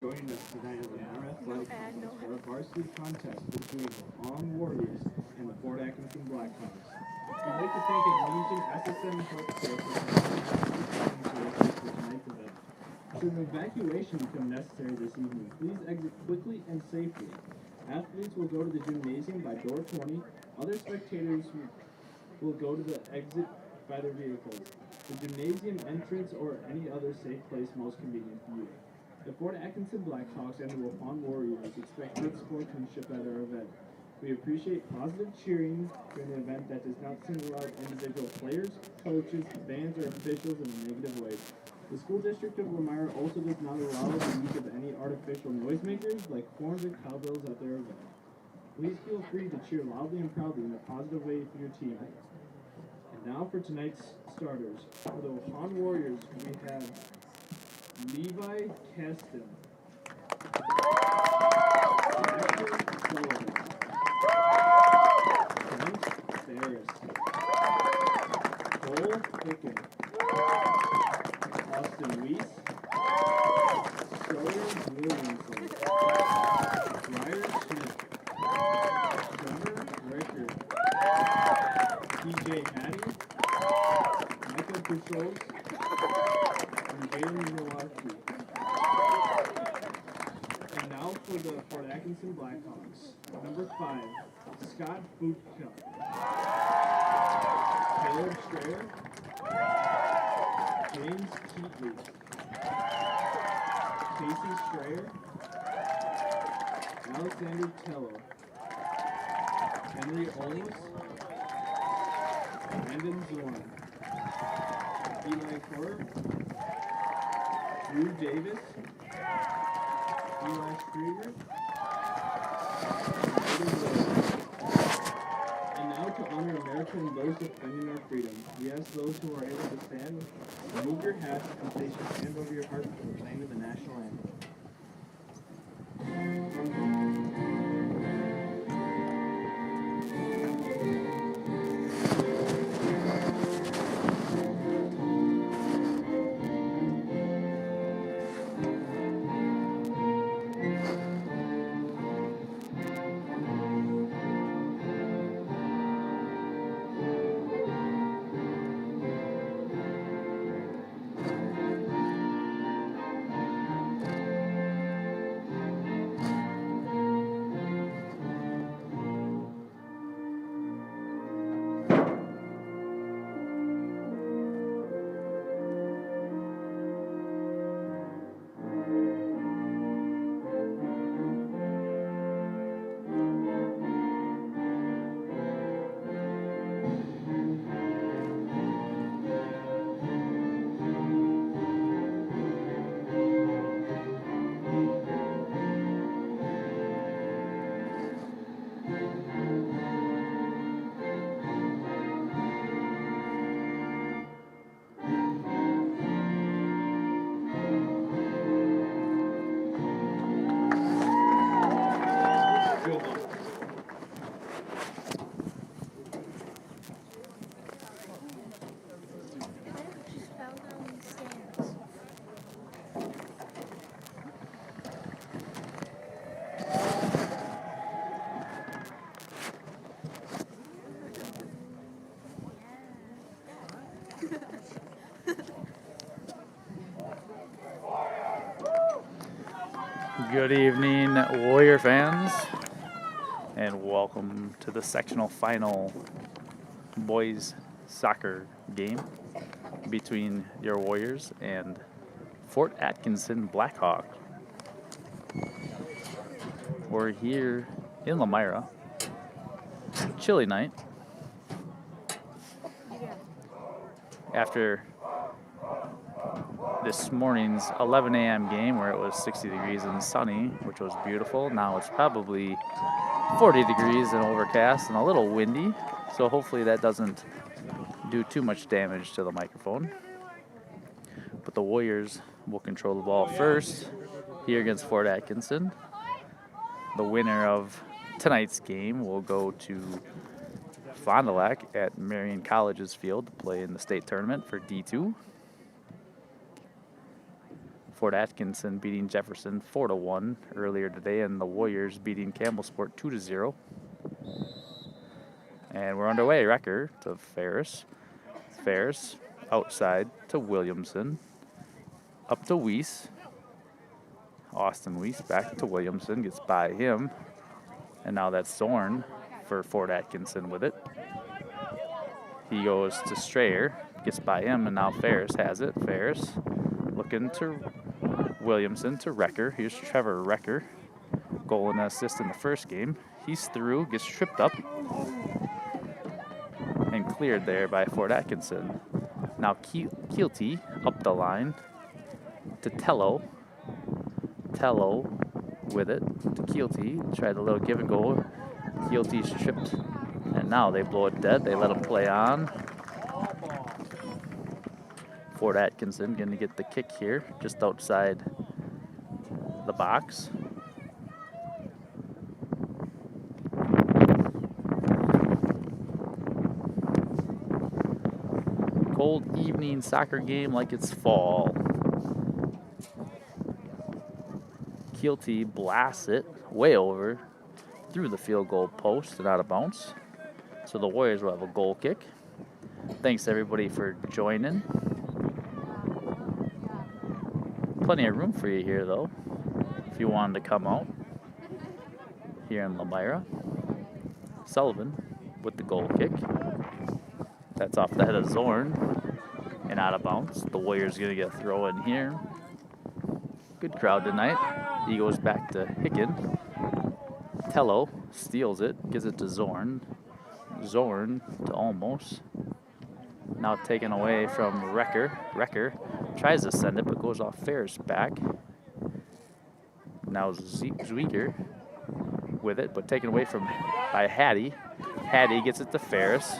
Joining us tonight is our athletic conference for a varsity contest between the Long Warriors and the Fort Atkinson Blackhawks. We'd like to thank Magnesium SSM Healthcare for tonight's event. Should an evacuation become necessary this evening, please exit quickly and safely. Athletes will go to the gymnasium by door 20. Other spectators will go to the exit by their vehicles, the gymnasium entrance, or any other safe place most convenient for you. The Fort Atkinson Blackhawks and the Waupun Warriors expect good sportsmanship at our event. We appreciate positive cheering during the event that does not single out individual players, coaches, fans, or officials in a negative way. The School District of Lamar also does not allow the use of any artificial noisemakers like horns or cowbells at their event. Please feel free to cheer loudly and proudly in a positive way for your team. And now for tonight's starters. For the Waupun Warriors, we have Levi Keston, Ashley Sullivan, Brent Ferris, Cole Picken, Austin Weiss, Sawyer Williamson, Ryder Smith, Trevor Rickard, TJ Hattie, Michael Petros, and Jalen Milwaukee. And now for the Fort Atkinson Blackhawks. Number 5, Scott Bootka, Caleb Strayer, James Keatley, Casey Strayer, Alexander Tello, Henry Olmos, Brandon Zorn, Eli Corr, Drew Davis, Eli Krieger, and now to honor America and those defending our freedom, we ask those who are able to stand, remove your hats, and place your hand over your heart for the playing of the national anthem. Good evening, Warrior fans, and welcome to the sectional final boys soccer game between your Warriors and Fort Atkinson Blackhawk. We're here in Lamira, chilly night, after this morning's 11 a.m. game where it was 60 degrees and sunny, which was beautiful. Now it's probably 40 degrees and overcast and a little windy, so hopefully that doesn't do too much damage to the microphone. But the Warriors will control the ball first here against Fort Atkinson. The winner of tonight's game will go to Fond du Lac at Marion College's field to play in the state tournament for D2. Fort Atkinson beating Jefferson 4-1 earlier today, and the Warriors beating Campbellsport 2-0. And we're underway. Recker to Ferris. Ferris outside to Williamson. Up to Weiss. Austin Weiss back to Williamson. Gets by him. And now that's Zorn for Fort Atkinson with it. He goes to Strayer. Gets by him, and now Ferris has it. Ferris looking to Williamson to Recker. Here's Trevor Recker. Goal and assist in the first game. He's through. Gets tripped up. And cleared there by Fort Atkinson. Now Keelty up the line to Tello. Tello with it to Keelty. Tried a little give and go. Keelty's tripped. And now they blow it dead. They let him play on. Fort Atkinson going to get the kick here just outside the box. Cold evening soccer game like it's fall. Keelty blasts it way over through the field goal post and out of bounds. So the Warriors will have a goal kick. Thanks everybody for joining. Plenty of room for you here though, if you wanted to come out here in Lamira. Sullivan with the goal kick. That's off the head of Zorn and out of bounds. The Warriors going to get a throw in here. Good crowd tonight. He goes back to Hicken. Tello steals it, gives it to Zorn. Zorn to Almost. Now taken away from Recker. Recker tries to send it, but goes off Ferris' back. Now Zwieger with it, but taken away by Hattie. Hattie gets it to Ferris.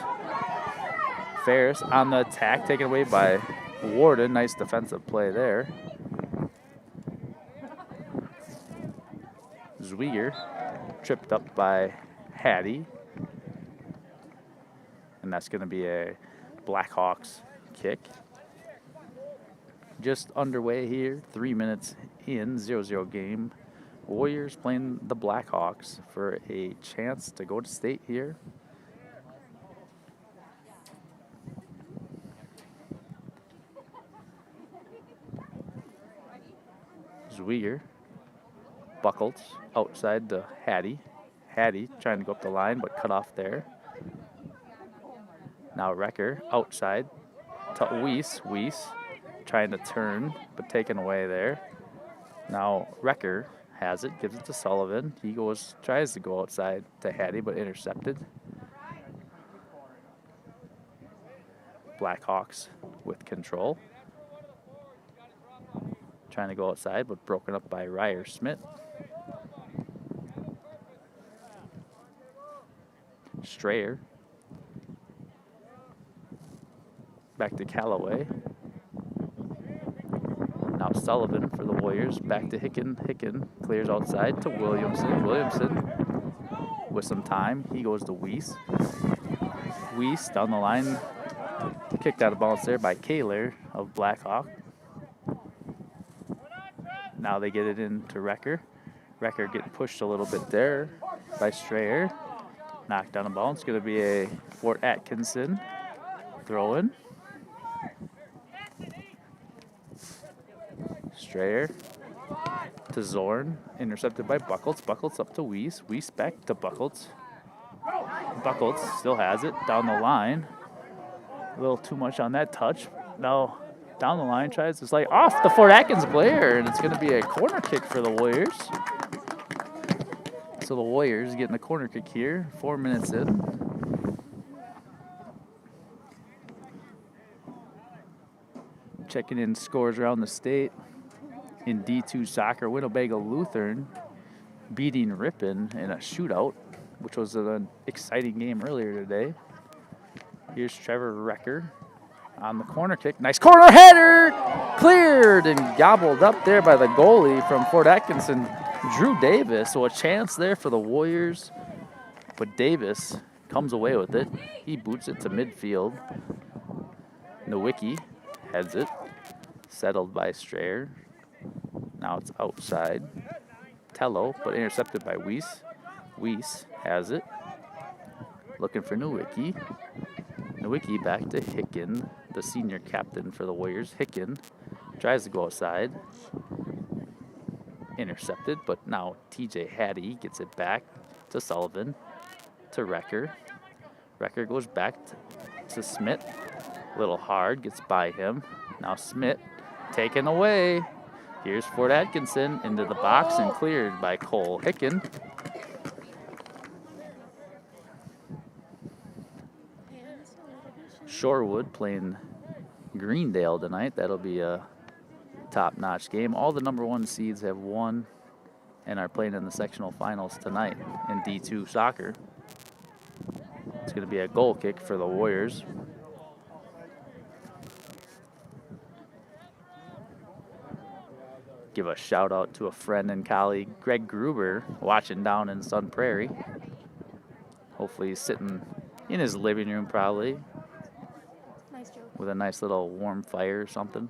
Ferris on the attack, taken away by Warden. Nice defensive play there. Zwieger tripped up by Hattie. And that's going to be a Blackhawks kick. Just underway here, 3 minutes in, 0-0 game. Warriors playing the Blackhawks for a chance to go to state here. Zwieger buckles outside to Hattie. Hattie trying to go up the line, but cut off there. Now Recker outside to Weiss. Weiss trying to turn, but taken away there. Now Recker has it, gives it to Sullivan. He tries to go outside to Hattie, but intercepted. Blackhawks with control. Trying to go outside, but broken up by Ryer Smith. Strayer. Back to Callaway. Now Sullivan for the Warriors. Back to Hicken. Hicken clears outside to Williamson. Williamson with some time. He goes to Weiss. Weiss down the line. Kicked out of bounds there by Kaler of Blackhawk. Now they get it into Recker. Recker getting pushed a little bit there by Strayer. Knocked down the ball. It's going to be a Fort Atkinson throw in. Strayer to Zorn. Intercepted by Buckles. Buckles up to Weiss. Weiss back to Buckles. Buckles still has it down the line. A little too much on that touch. Now down the line tries to slide off the Fort Atkins player, and it's going to be a corner kick for the Warriors. So the Warriors getting the corner kick here, 4 minutes in. Checking in scores around the state. In D2 soccer, Winnebago Lutheran beating Ripon in a shootout, which was an exciting game earlier today. Here's Trevor Recker on the corner kick. Nice corner header! Cleared and gobbled up there by the goalie from Fort Atkinson, Drew Davis. So a chance there for the Warriors, but Davis comes away with it. He boots it to midfield. Nowicki heads it, settled by Strayer. Now it's outside. Tello, but intercepted by Weiss. Weiss has it. Looking for Nowicki. Nowicki back to Hicken, the senior captain for the Warriors. Hicken tries to go outside. Intercepted, but now TJ Hattie gets it back to Sullivan, to Recker. Recker goes back to Smith. Little hard, gets by him. Now Smith taken away. Here's Fort Atkinson into the box and cleared by Cole Hicken. Shorewood playing Greendale tonight. That'll be a top-notch game. All the number 1 seeds have won and are playing in the sectional finals tonight in D2 soccer. It's going to be a goal kick for the Warriors. Give a shout out to a friend and colleague, Greg Gruber, watching down in Sun Prairie. Hopefully he's sitting in his living room probably with a nice little warm fire or something.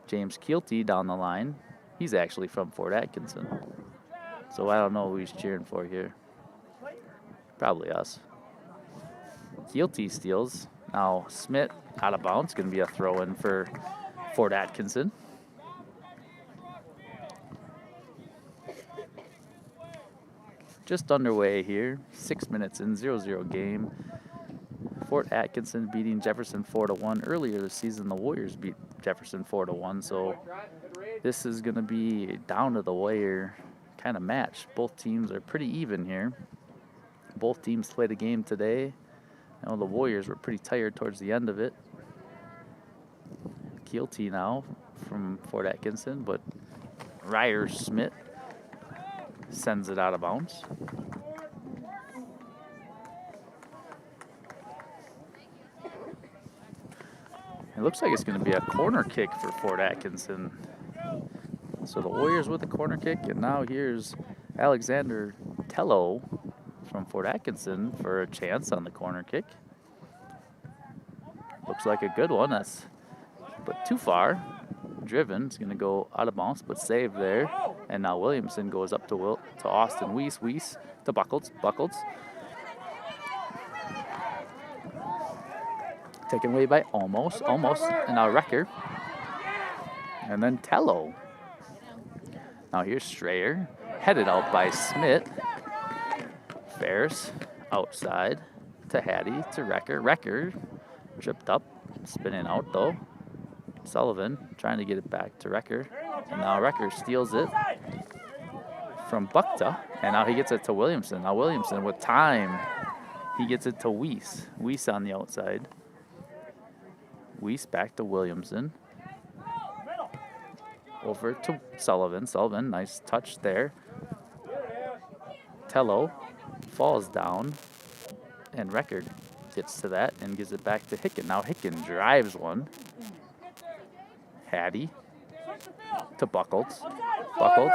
James Keelty down the line. He's actually from Fort Atkinson. So I don't know who he's cheering for here. Probably us. Keelty steals. Now Smith out of bounds. Going to be a throw-in for Fort Atkinson. Just underway here. 6 minutes in, 0-0 game. Fort Atkinson beating Jefferson 4-1. Earlier this season, the Warriors beat Jefferson 4-1. So this is going to be a down to the wire kind of match. Both teams are pretty even here. Both teams played a game today. I know the Warriors were pretty tired towards the end of it. Keelty now from Fort Atkinson, but Ryer Smith sends it out of bounds. It looks like it's going to be a corner kick for Fort Atkinson. So the Warriors with a corner kick, and now here's Alexander Tello from Fort Atkinson for a chance on the corner kick. Looks like a good one. That's but too far. Driven. It's going to go out of bounds, but saved there. And now Williamson goes up to Austin Weiss. Weiss to Buckles. Buckles. Taken away by Almost. And now Recker. And then Tello. Now here's Strayer. Headed out by Smith. Ferris outside to Hattie to Recker. Recker tripped up. Spinning out though. Sullivan trying to get it back to Recker. And now Recker steals it from Bukta. And now he gets it to Williamson. Now Williamson with time. He gets it to Weiss. Weiss on the outside. Weiss back to Williamson. Over to Sullivan. Sullivan, nice touch there. Tello falls down. And Recker gets to that and gives it back to Hicken. Now Hicken drives one. Hattie to Buckles. Buckles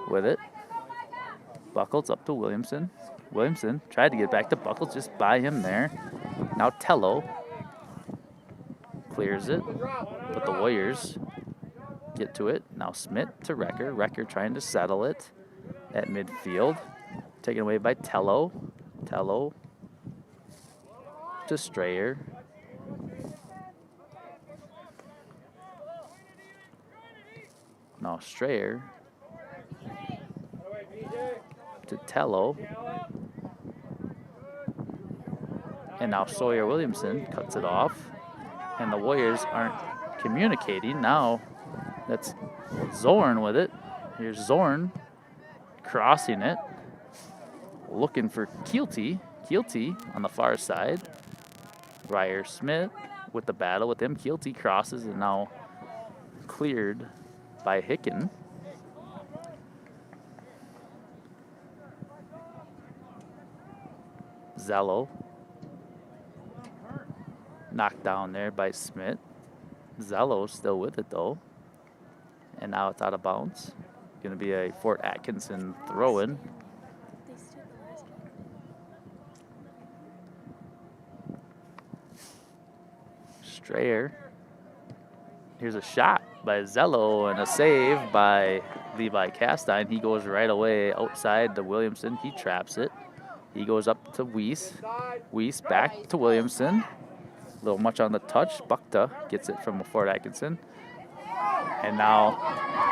with it. Buckles up to Williamson. Williamson tried to get back to Buckles, just by him there. Now Tello clears it, but the Warriors get to it. Now Smith to Recker. Recker trying to settle it at midfield. Taken away by Tello. Tello to Strayer. Now Strayer to Tello. And now Sawyer Williamson cuts it off. And the Warriors aren't communicating. Now that's Zorn with it. Here's Zorn crossing it. Looking for Keelty. Keelty on the far side. Ryer Smith with the battle with him. Keelty crosses and now cleared by Hicken. Zello knocked down there by Smith. Zello still with it though. And now it's out of bounds. Going to be a Fort Atkinson throw-in. Strayer Here's a shot by Zello and a save by Levi Castine. He goes right away outside to Williamson. He traps it. He goes up to Weiss. Weiss back to Williamson. A little much on the touch. Bukta gets it from Fort Atkinson. And now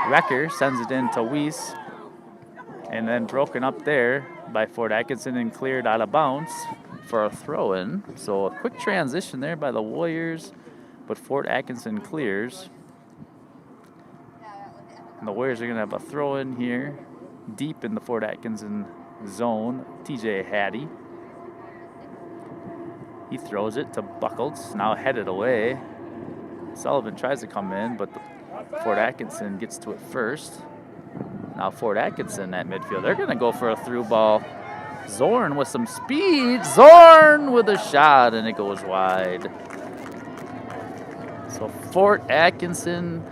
Recker sends it in to Weiss. And then broken up there by Fort Atkinson and cleared out of bounds for a throw-in. So a quick transition there by the Warriors, but Fort Atkinson clears. And the Warriors are going to have a throw-in here deep in the Fort Atkinson zone. TJ Hattie. He throws it to Buckles, now headed away. Sullivan tries to come in, but Fort Atkinson gets to it first. Now Fort Atkinson at midfield. They're going to go for a through ball. Zorn with some speed. Zorn with a shot, and it goes wide. So Fort Atkinson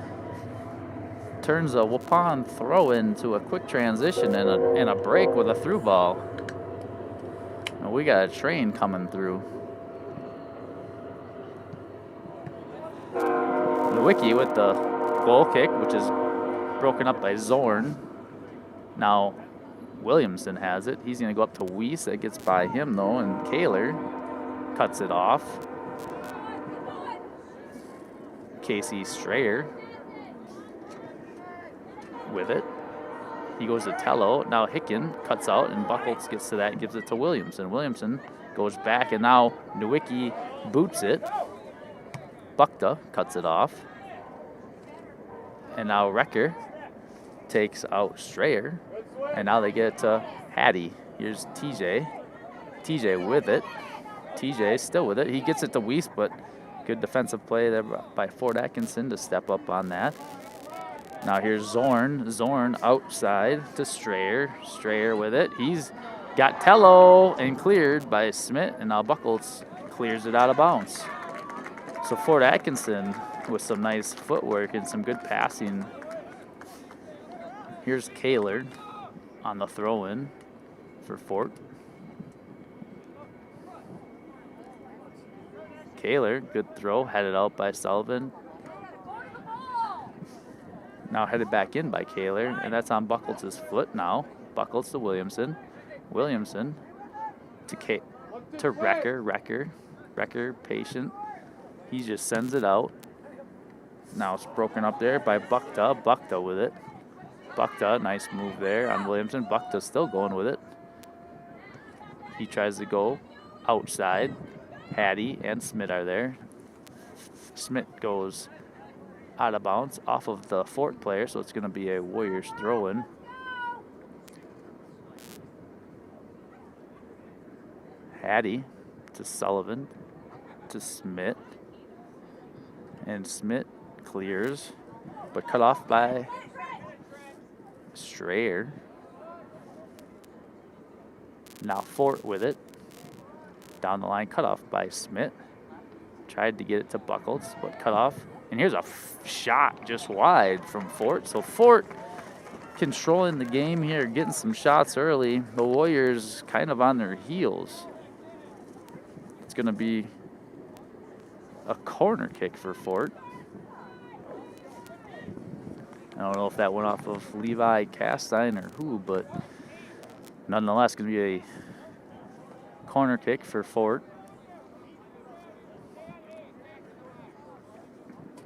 turns a Waupun throw into a quick transition and a break with a through ball. And we got a train coming through. Nowicki with the goal kick, which is broken up by Zorn. Now Williamson has it. He's going to go up to Weiss. That gets by him, though, and Kaler cuts it off. Casey Strayer with it. He goes to Tello. Now Hicken cuts out, and Buckles gets to that and gives it to Williamson. Williamson goes back, and now Nowicki boots it. Bukta cuts it off. And now Recker takes out Strayer. And now they get to Hattie. Here's TJ. TJ with it. TJ still with it. He gets it to Weiss, but good defensive play there by Fort Atkinson to step up on that. Now here's Zorn. Zorn outside to Strayer. Strayer with it. He's got Tello and cleared by Smith, and now Buckles clears it out of bounds. So Fort Atkinson with some nice footwork and some good passing. Here's Kaler on the throw-in for Fort. Kaler, good throw, headed out by Sullivan. Now headed back in by Kaler, and that's on Buckles' foot now. Buckles to Williamson. Williamson to Recker. Recker, patient. He just sends it out. Now it's broken up there by Bukta. Bukta with it. Bukta, nice move there on Williamson. Bukta still going with it. He tries to go outside. Hattie and Smith are there. Smith goes out of bounds off of the Fort player, so it's going to be a Warriors throw-in. Hattie to Sullivan to Smith. And Smith clears, but cut off by Strayer. Now Fort with it. Down the line, cut off by Smith. Tried to get it to Buckles, but cut off. And here's a shot just wide from Fort. So Fort controlling the game here, getting some shots early. The Warriors kind of on their heels. It's going to be a corner kick for Fort. I don't know if that went off of Levi Castine or who, but nonetheless, going to be a corner kick for Fort.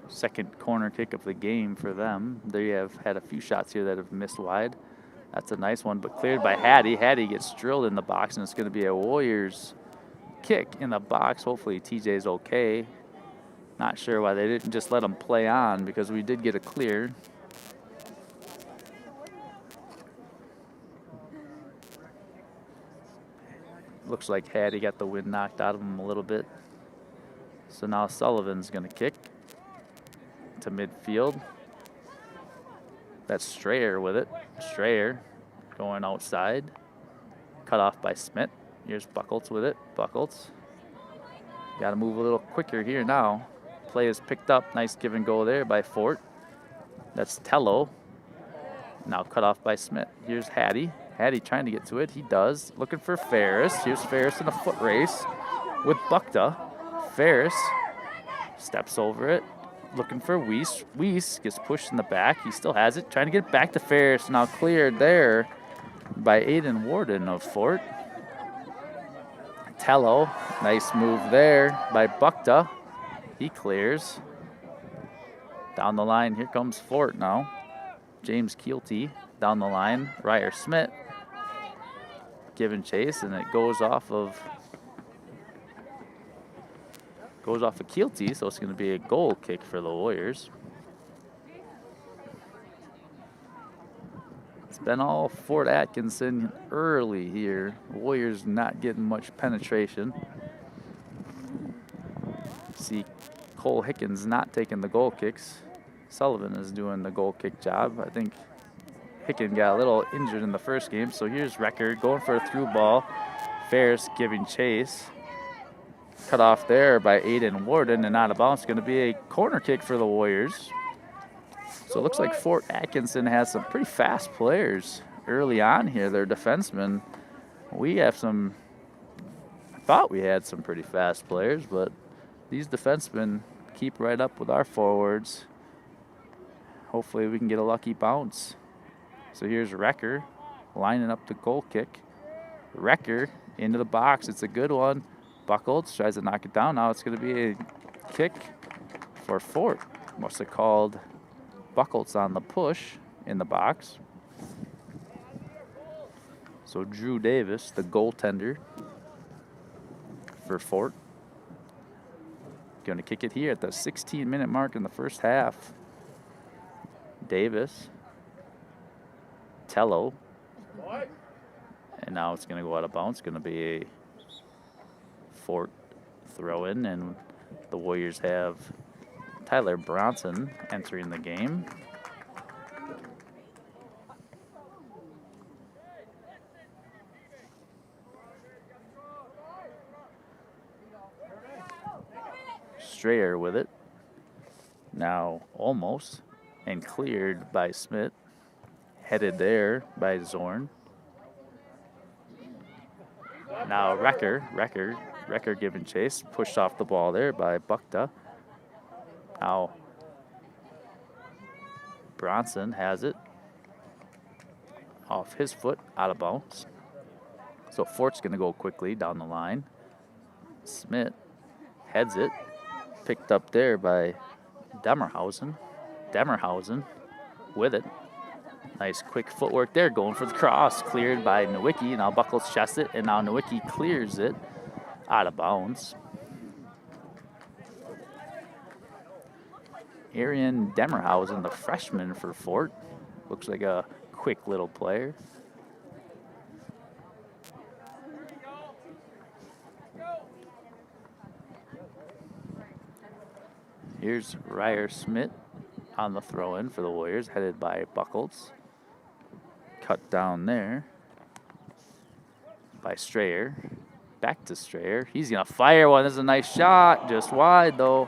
Second corner kick of the game for them. They have had a few shots here that have missed wide. That's a nice one, but cleared by Hattie. Hattie gets drilled in the box, and it's going to be a Warriors kick in the box. Hopefully TJ's okay. Not sure why they didn't just let him play on, because we did get a clear. Looks like Hattie got the wind knocked out of him a little bit. So now Sullivan's going to kick to midfield. That's Strayer with it. Strayer going outside. Cut off by Smith. Here's Buckles with it. Buckles. Got to move a little quicker here now. Play is picked up. Nice give and go there by Fort. That's Tello. Now cut off by Smith. Here's Hattie. Hattie trying to get to it. He does. Looking for Ferris. Here's Ferris in a foot race with Bukta. Ferris steps over it. looking for Weiss. Weiss gets pushed in the back. He still has it. Trying to get it back to Ferris. Now cleared there by Aiden Warden of Fort. Tello, nice move there by Bukta. He clears. Down the line, here comes Fort now. James Keelty down the line. Ryer Smith giving chase, and it goes off of Keelty, so it's going to be a goal kick for the Warriors. It's been all Fort Atkinson early here. Warriors not getting much penetration. See Cole Hickens not taking the goal kicks. Sullivan is doing the goal kick job. I think Hicken got a little injured in the first game, so here's Record going for a through ball. Ferris giving chase. Cut off there by Aiden Warden and out of bounds. Going to be a corner kick for the Warriors. So it looks like Fort Atkinson has some pretty fast players early on here. Their defensemen. We have some, I thought we had some pretty fast players, but these defensemen keep right up with our forwards. Hopefully we can get a lucky bounce. So here's Recker lining up the goal kick. Recker into the box. It's a good one. Buckles tries to knock it down. Now it's going to be a kick for Fort. Must have called Buckles on the push in the box. So Drew Davis, the goaltender for Fort. Going to kick it here at the 16-minute mark in the first half. Davis. Tello. And now it's going to go out of bounds. Going to be a Fort throw in, and the Warriors have Tyler Bronson entering the game. Strayer with it. Now almost, and cleared by Smith. Headed there by Zorn. Now Recker giving chase. Pushed off the ball there by Bukta. Now Bronson has it. Off his foot, out of bounds. So Fort's going to go quickly down the line. Smith heads it. Picked up there by Demerhausen. Demerhausen with it. Nice quick footwork there, going for the cross. Cleared by Nowicki. Now Buckles chests it, and now Nowicki clears it out of bounds. Arian Demerhausen, the freshman for Fort. Looks like a quick little player. Here's Ryer Smith on the throw-in for the Warriors, headed by Buckles. Cut down there by Strayer. Back to Strayer. He's going to fire one. This is a nice shot. Just wide, though.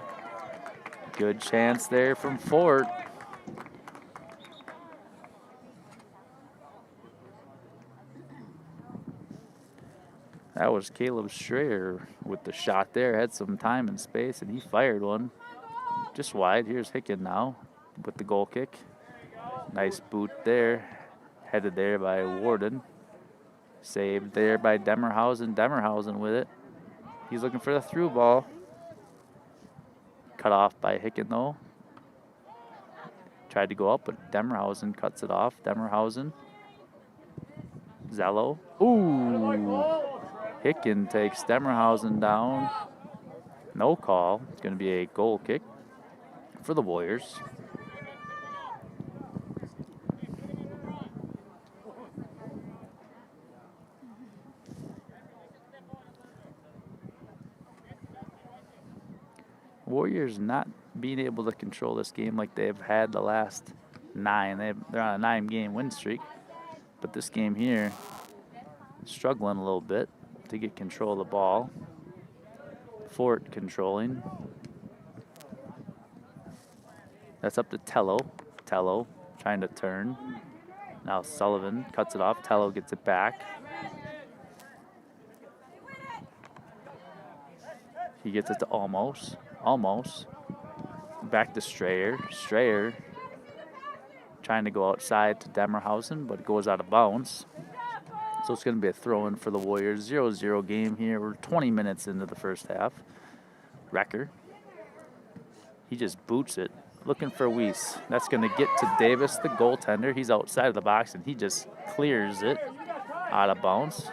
Good chance there from Fort. That was Caleb Strayer with the shot there. Had some time and space, and he fired one. Just wide. Here's Hicken now with the goal kick. Nice boot there. Headed there by Warden. Saved there by Demerhausen. Demerhausen with it. He's looking for the through ball. Cut off by Hicken, though. Tried to go up, but Demerhausen cuts it off. Demerhausen. Zello. Ooh. Hicken takes Demerhausen down. No call. It's going to be a goal kick for the Warriors. Warriors not being able to control this game like they've had the last 9. They're on a 9-game win streak. But this game here, struggling a little bit to get control of the ball. Fort controlling. That's up to Tello. Tello trying to turn. Now Sullivan cuts it off. Tello gets it back. He gets it to Almost. Almost back to Strayer. Strayer trying to go outside to Demerhausen, but it goes out of bounds. So it's going to be a throw-in for the Warriors. 0-0 game here. We're 20 minutes into the first half. Recker. He just boots it. Looking for Weiss. That's going to get to Davis, the goaltender. He's outside of the box, and he just clears it out of bounds.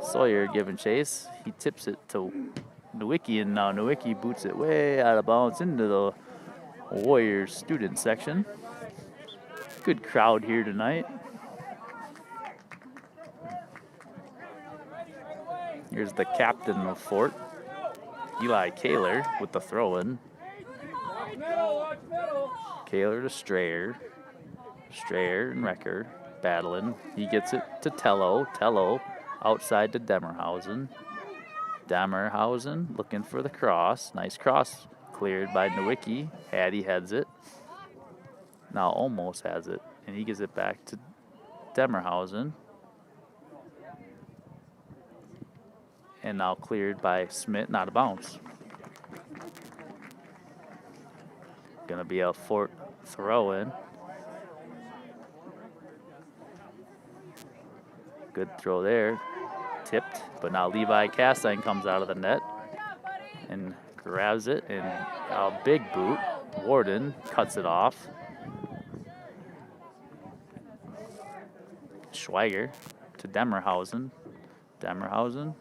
Sawyer giving chase. He tips it to Nowicki, and now Nowicki boots it way out of bounds into the Warriors student section. Good crowd here tonight. Here's the captain of Fort, Eli Kaler, with the throw-in. Kaler to Strayer. Strayer and Recker battling. He gets it to Tello. Tello outside to Demerhausen. Demerhausen looking for the cross. Nice cross cleared by Nowicki. Hattie heads it. Now almost has it. And he gives it back to Demerhausen. And now cleared by Smith, not a bounce. Gonna be a Fort throw-in. Good throw there. Tipped, but now Levi Castine comes out of the net and grabs it, and a big boot. Warden cuts it off. Schweiger to Demerhausen. Demerhausen.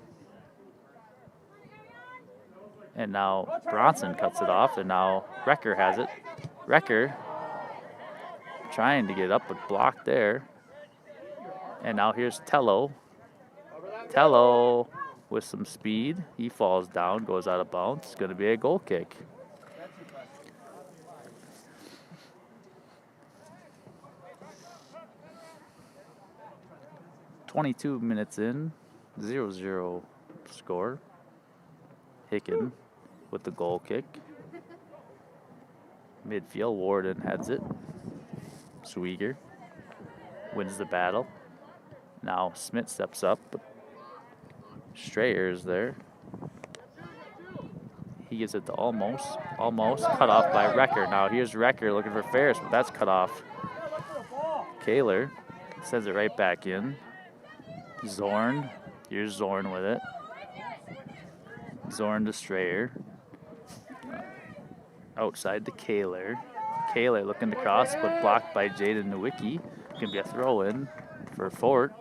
And now Bronson cuts it off, and now Recker has it. Recker trying to get up, but blocked there. And now here's Tello. Tello with some speed. He falls down, goes out of bounds. It's going to be a goal kick. "22 minutes in, 0-0 score. Hicken with the goal kick. Midfield, Warden heads it. Swieger wins the battle. Now Smith steps up, but Strayer is there. He gives it to almost cut off by Recker. Now here's Recker looking for Ferris, but that's cut off. Kaler sends it right back in. Zorn, here's Zorn with it. Zorn to Strayer. Outside to Kaler. Kaler looking to cross, but blocked by Jaden Nowicki. Gonna be a throw-in for Fort.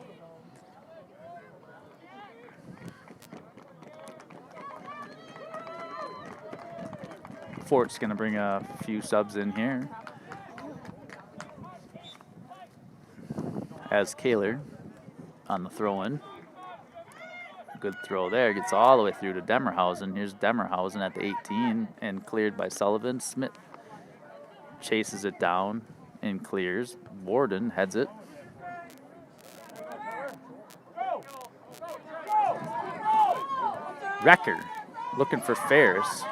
Fort's gonna bring a few subs in here. As Kaler on the throw-in. Good throw there. Gets all the way through to Demerhausen. Here's Demerhausen at the 18 and cleared by Sullivan. Smith chases it down and clears. Warden heads it. Recker looking for Ferris.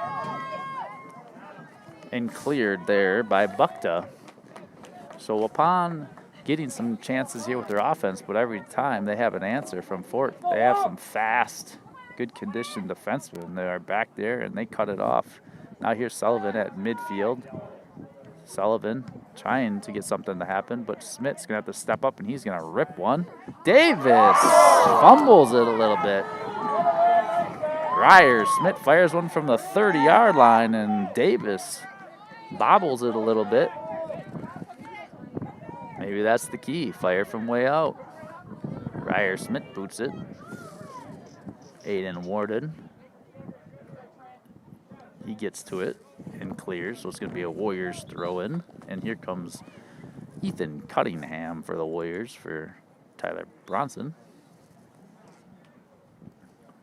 And cleared there by Bukta. So upon getting some chances here with their offense, but every time they have an answer from Fort. They have some fast, good conditioned defensemen. They are back there, and they cut it off. Now here's Sullivan at midfield. Sullivan trying to get something to happen, but Smith's going to have to step up, and he's going to rip one. Davis fumbles it a little bit. Smith fires one from the 30-yard line, and Davis bobbles it a little bit. Maybe that's the key. Fire from way out. Smith boots it. Aiden Warden. He gets to it and clears. So it's going to be a Warriors throw-in. And here comes Ethan Cunningham for the Warriors for Tyler Bronson.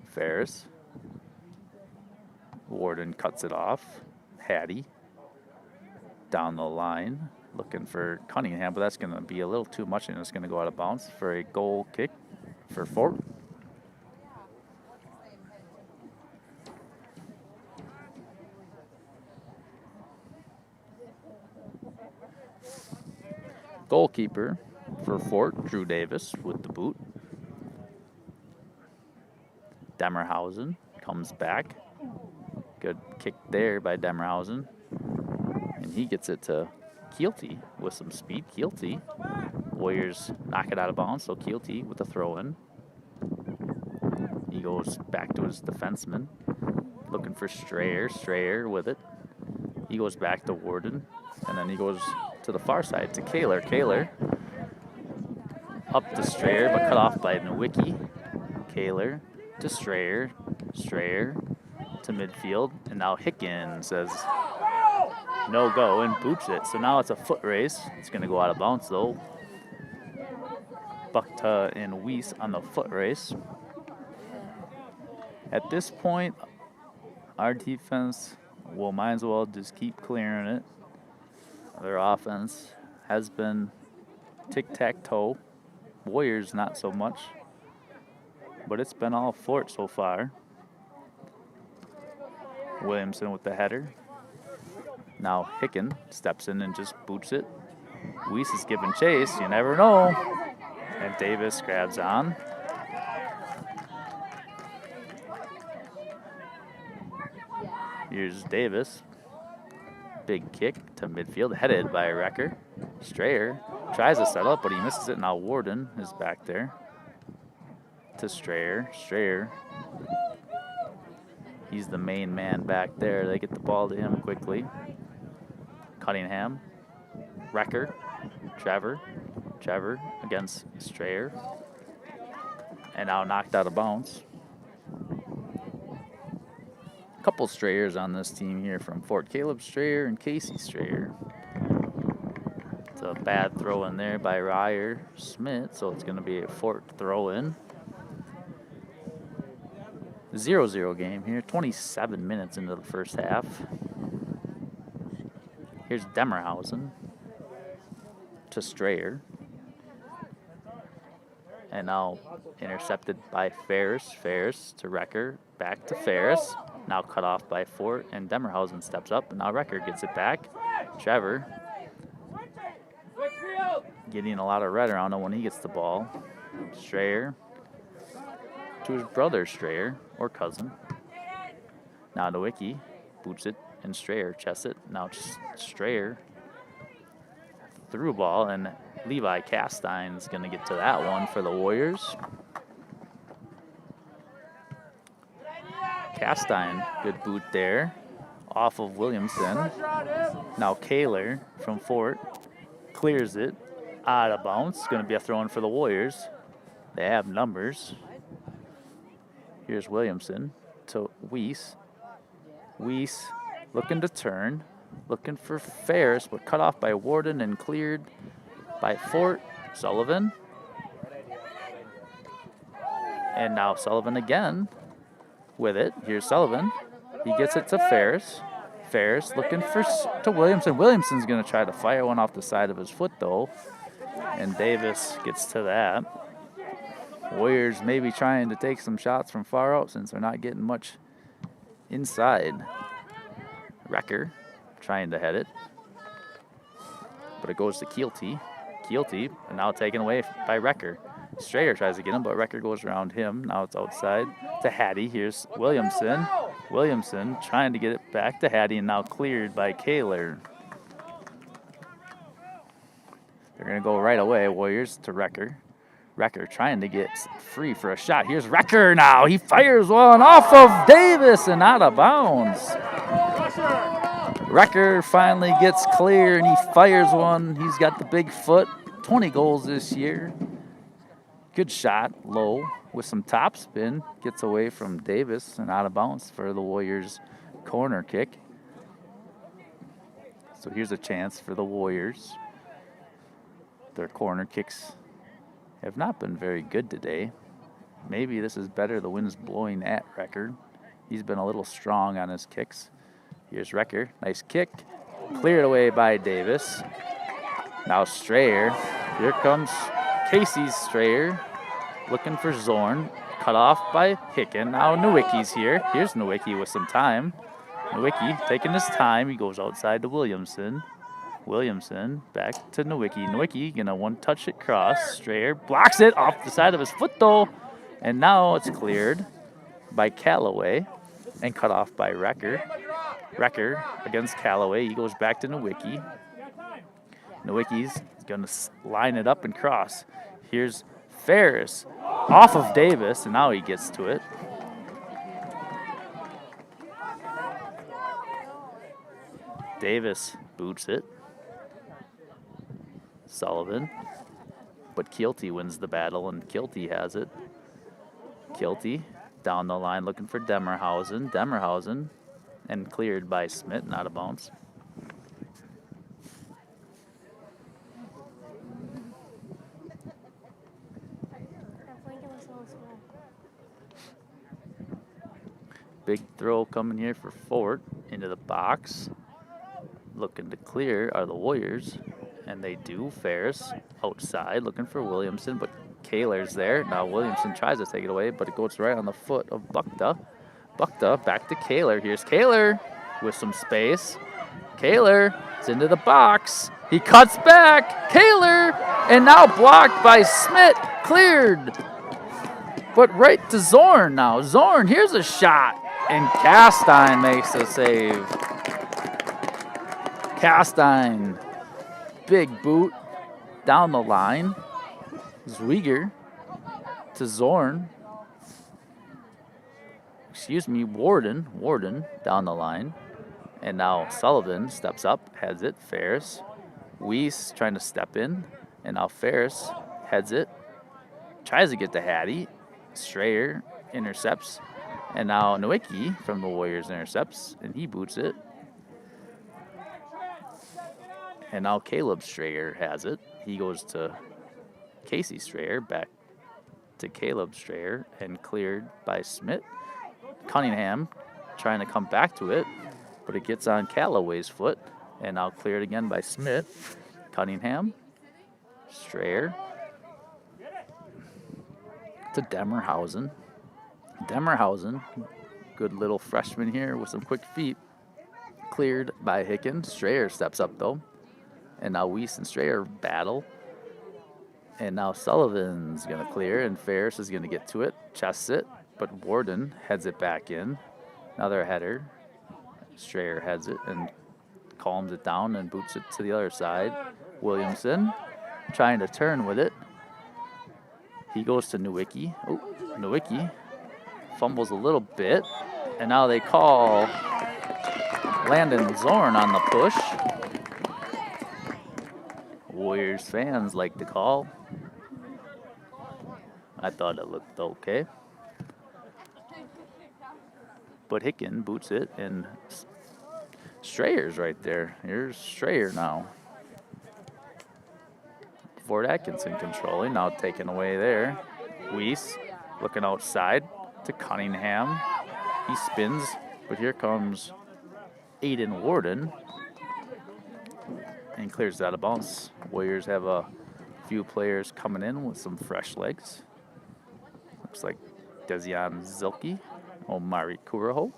Ferris. Warden cuts it off. Hattie. Down the line. Looking for Cunningham, but that's going to be a little too much, and it's going to go out of bounds for a goal kick for Fort. Goalkeeper for Fort, Drew Davis with the boot. Demerhausen comes back. Good kick there by Demerhausen. he gets it to Keelty with some speed. Keelty. Warriors knock it out of bounds, so Keelty with the throw in. He goes back to his defenseman, looking for Strayer. Strayer with it. He goes back to Warden, and then he goes to the far side to Kaler. Kaler up to Strayer, but cut off by Nowicki. Kaler to Strayer. Strayer to midfield, and now Hicken says no go and boots it. So now it's a foot race. It's going to go out of bounds though. Buckta and Weiss on the foot race. At this point, our defense will might as well just keep clearing it. Their offense has been tic-tac-toe. Warriors not so much, but it's been all Fort so far. Williamson with the header. Now Hicken steps in and just boots it. Weiss is giving chase. You never know. And Davis grabs on. Here's Davis. Big kick to midfield, headed by Recker. Strayer tries to set up, but he misses it. Now Warden is back there. To Strayer. Strayer. He's the main man back there. They get the ball to him quickly. Cunningham. Recker. Trevor. Trevor against Strayer. And now knocked out of bounds. A couple Strayers on this team here from Fort. Caleb Strayer and Casey Strayer. It's a bad throw in there by Ryer Smith, so it's going to be a Fort throw in. 0-0 game here, 27 minutes into the first half. Here's Demerhausen to Strayer. And now intercepted by Ferris. Ferris to Recker, back to Ferris. Now cut off by Fort, and Demerhausen steps up, and now Recker gets it back. Trevor getting a lot of red around him when he gets the ball. Strayer to his brother Strayer, or cousin. Now Nowicki boots it, and Strayer chests it. Now Strayer through ball, and Levi Castine going to get to that one for the Warriors. Castine, good boot there, off of Williamson. Now Kaler from Fort clears it out of bounds. It's going to be a throw-in for the Warriors. They have numbers. Here's Williamson to Weiss. Weiss looking to turn, looking for Ferris, but cut off by Warden and cleared by Fort. Sullivan. And now Sullivan again with it. Here's Sullivan. He gets it to Ferris. Ferris looking to Williamson. Williamson's going to try to fire one off the side of his foot, though. And Davis gets to that. Warriors maybe trying to take some shots from far out since they're not getting much inside. Recker trying to head it. But it goes to Keelty. Keelty, and now taken away by Recker. Strayer tries to get him, but Recker goes around him. Now it's outside to Hattie. Here's Williamson. Williamson trying to get it back to Hattie, and now cleared by Kaler. They're going to go right away, Warriors, to Recker. Recker trying to get free for a shot. Here's Recker now. He fires one off of Davis and out of bounds. Recker finally gets clear, and he fires one. He's got the big foot. 20 goals this year. Good shot, low, with some top spin. Gets away from Davis and out of bounds for the Warriors' corner kick. So here's a chance for the Warriors. Their corner kicks have not been very good today. Maybe this is better. The wind's blowing at Recker. He's been a little strong on his kicks. Here's Recker. Nice kick. Cleared away by Davis. Now Strayer. Here comes Casey Strayer. Looking for Zorn. Cut off by Hicken. Now Nowicki's here. Here's Nowicki with some time. Nowicki taking his time. He goes outside to Williamson. Williamson back to Nowicki. Nowicki gonna one-touch it cross. Strayer blocks it off the side of his foot though. And now it's cleared by Callaway and cut off by Recker. Wrecker against Callaway. He goes back to Nowicki. Nowicki's going to line it up and cross. Here's Ferris off of Davis, and now he gets to it. Davis boots it. Sullivan. But Keelty wins the battle, and Keelty has it. Keelty down the line looking for Demerhausen. Demerhausen, and cleared by Smith, and out of bounds. Big throw coming here for Fort into the box. Looking to clear are the Warriors, and they do. Ferris outside looking for Williamson, but Kaler's there. Now Williamson tries to take it away, but it goes right on the foot of Bukta. Bukta back to Kaler. Here's Kaler with some space. Kaler is into the box. He cuts back. Kaler, and now blocked by Smith. Cleared. But right to Zorn now. Zorn, here's a shot. And Castine makes the save. Castine, big boot down the line. Zwieger to Zorn. Warden down the line. And now Sullivan steps up, heads it. Ferris. Weiss trying to step in. And now Ferris heads it. Tries to get to Hattie. Strayer intercepts. And now Nowicki from the Warriors intercepts, and he boots it. And now Caleb Strayer has it. He goes to Casey Strayer, back to Caleb Strayer, and cleared by Smith. Cunningham trying to come back to it, but it gets on Callaway's foot, and now cleared again by Smith. Cunningham, Strayer to Demerhausen. Demerhausen, good little freshman here with some quick feet. Cleared by Hicken. Strayer steps up though. And now Weiss and Strayer battle. And now Sullivan's going to clear, and Ferris is going to get to it. Chests it, but Warden heads it back in. Another header. Strayer heads it and calms it down and boots it to the other side. Williamson trying to turn with it. He goes to Nowicki. Oh, Nowicki fumbles a little bit, and now they call Landon Zorn on the push. Warriors fans like to call. I thought it looked okay. But Hicken boots it, and Strayer's right there. Here's Strayer now. Fort Atkinson controlling, now taken away there. Weiss looking outside to Cunningham. He spins, but here comes Aiden Warden and clears it out of bounds. Warriors have a few players coming in with some fresh legs. Looks like Dezian Zilke, Omari Kuraho.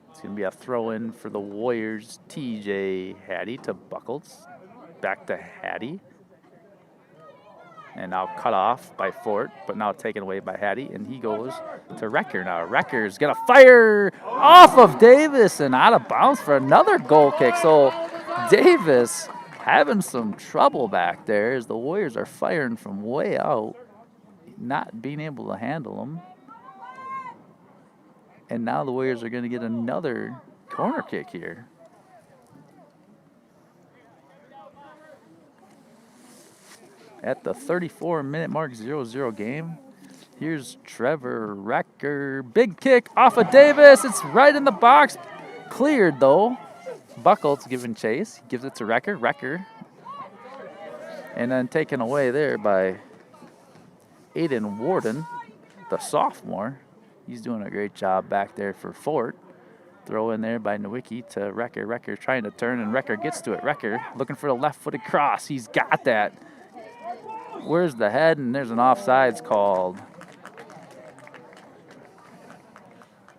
It's going to be a throw-in for the Warriors. TJ Hattie to Buckles. Back to Hattie. And now cut off by Fort, but now taken away by Hattie. And he goes to Wrecker now. Wrecker's going to fire off of Davis and out of bounds for another goal kick. So Davis having some trouble back there as the Warriors are firing from way out, not being able to handle them. And now the Warriors are going to get another corner kick here. At the 34-minute mark, 0-0 game. Here's Trevor Wrecker. Big kick off of Davis. It's right in the box. Cleared, though. Buckles giving chase. He gives it to Wrecker. Wrecker. And then taken away there by Aiden Warden, the sophomore. He's doing a great job back there for Fort. Throw in there by Nowicki to Wrecker. Wrecker trying to turn, and Wrecker gets to it. Wrecker looking for the left-footed cross. He's got that. Where's the head? And there's an offsides called.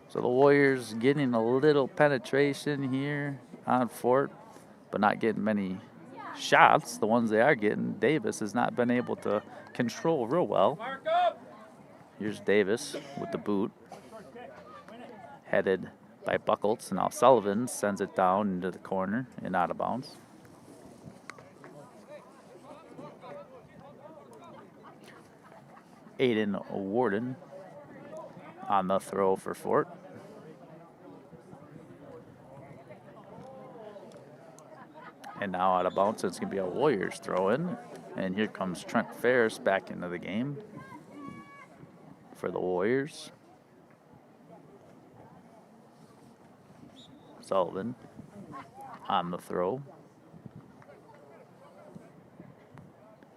So the Warriors getting a little penetration here on Fort, but not getting many shots. The ones they are getting, Davis has not been able to control real well. Here's Davis with the boot. Headed by Buckles. Now Sullivan sends it down into the corner and out of bounds. Aiden Warden on the throw for Fort. And now out of bounds, it's going to be a Warriors throw in. And here comes Trent Ferris back into the game for the Warriors. Sullivan on the throw.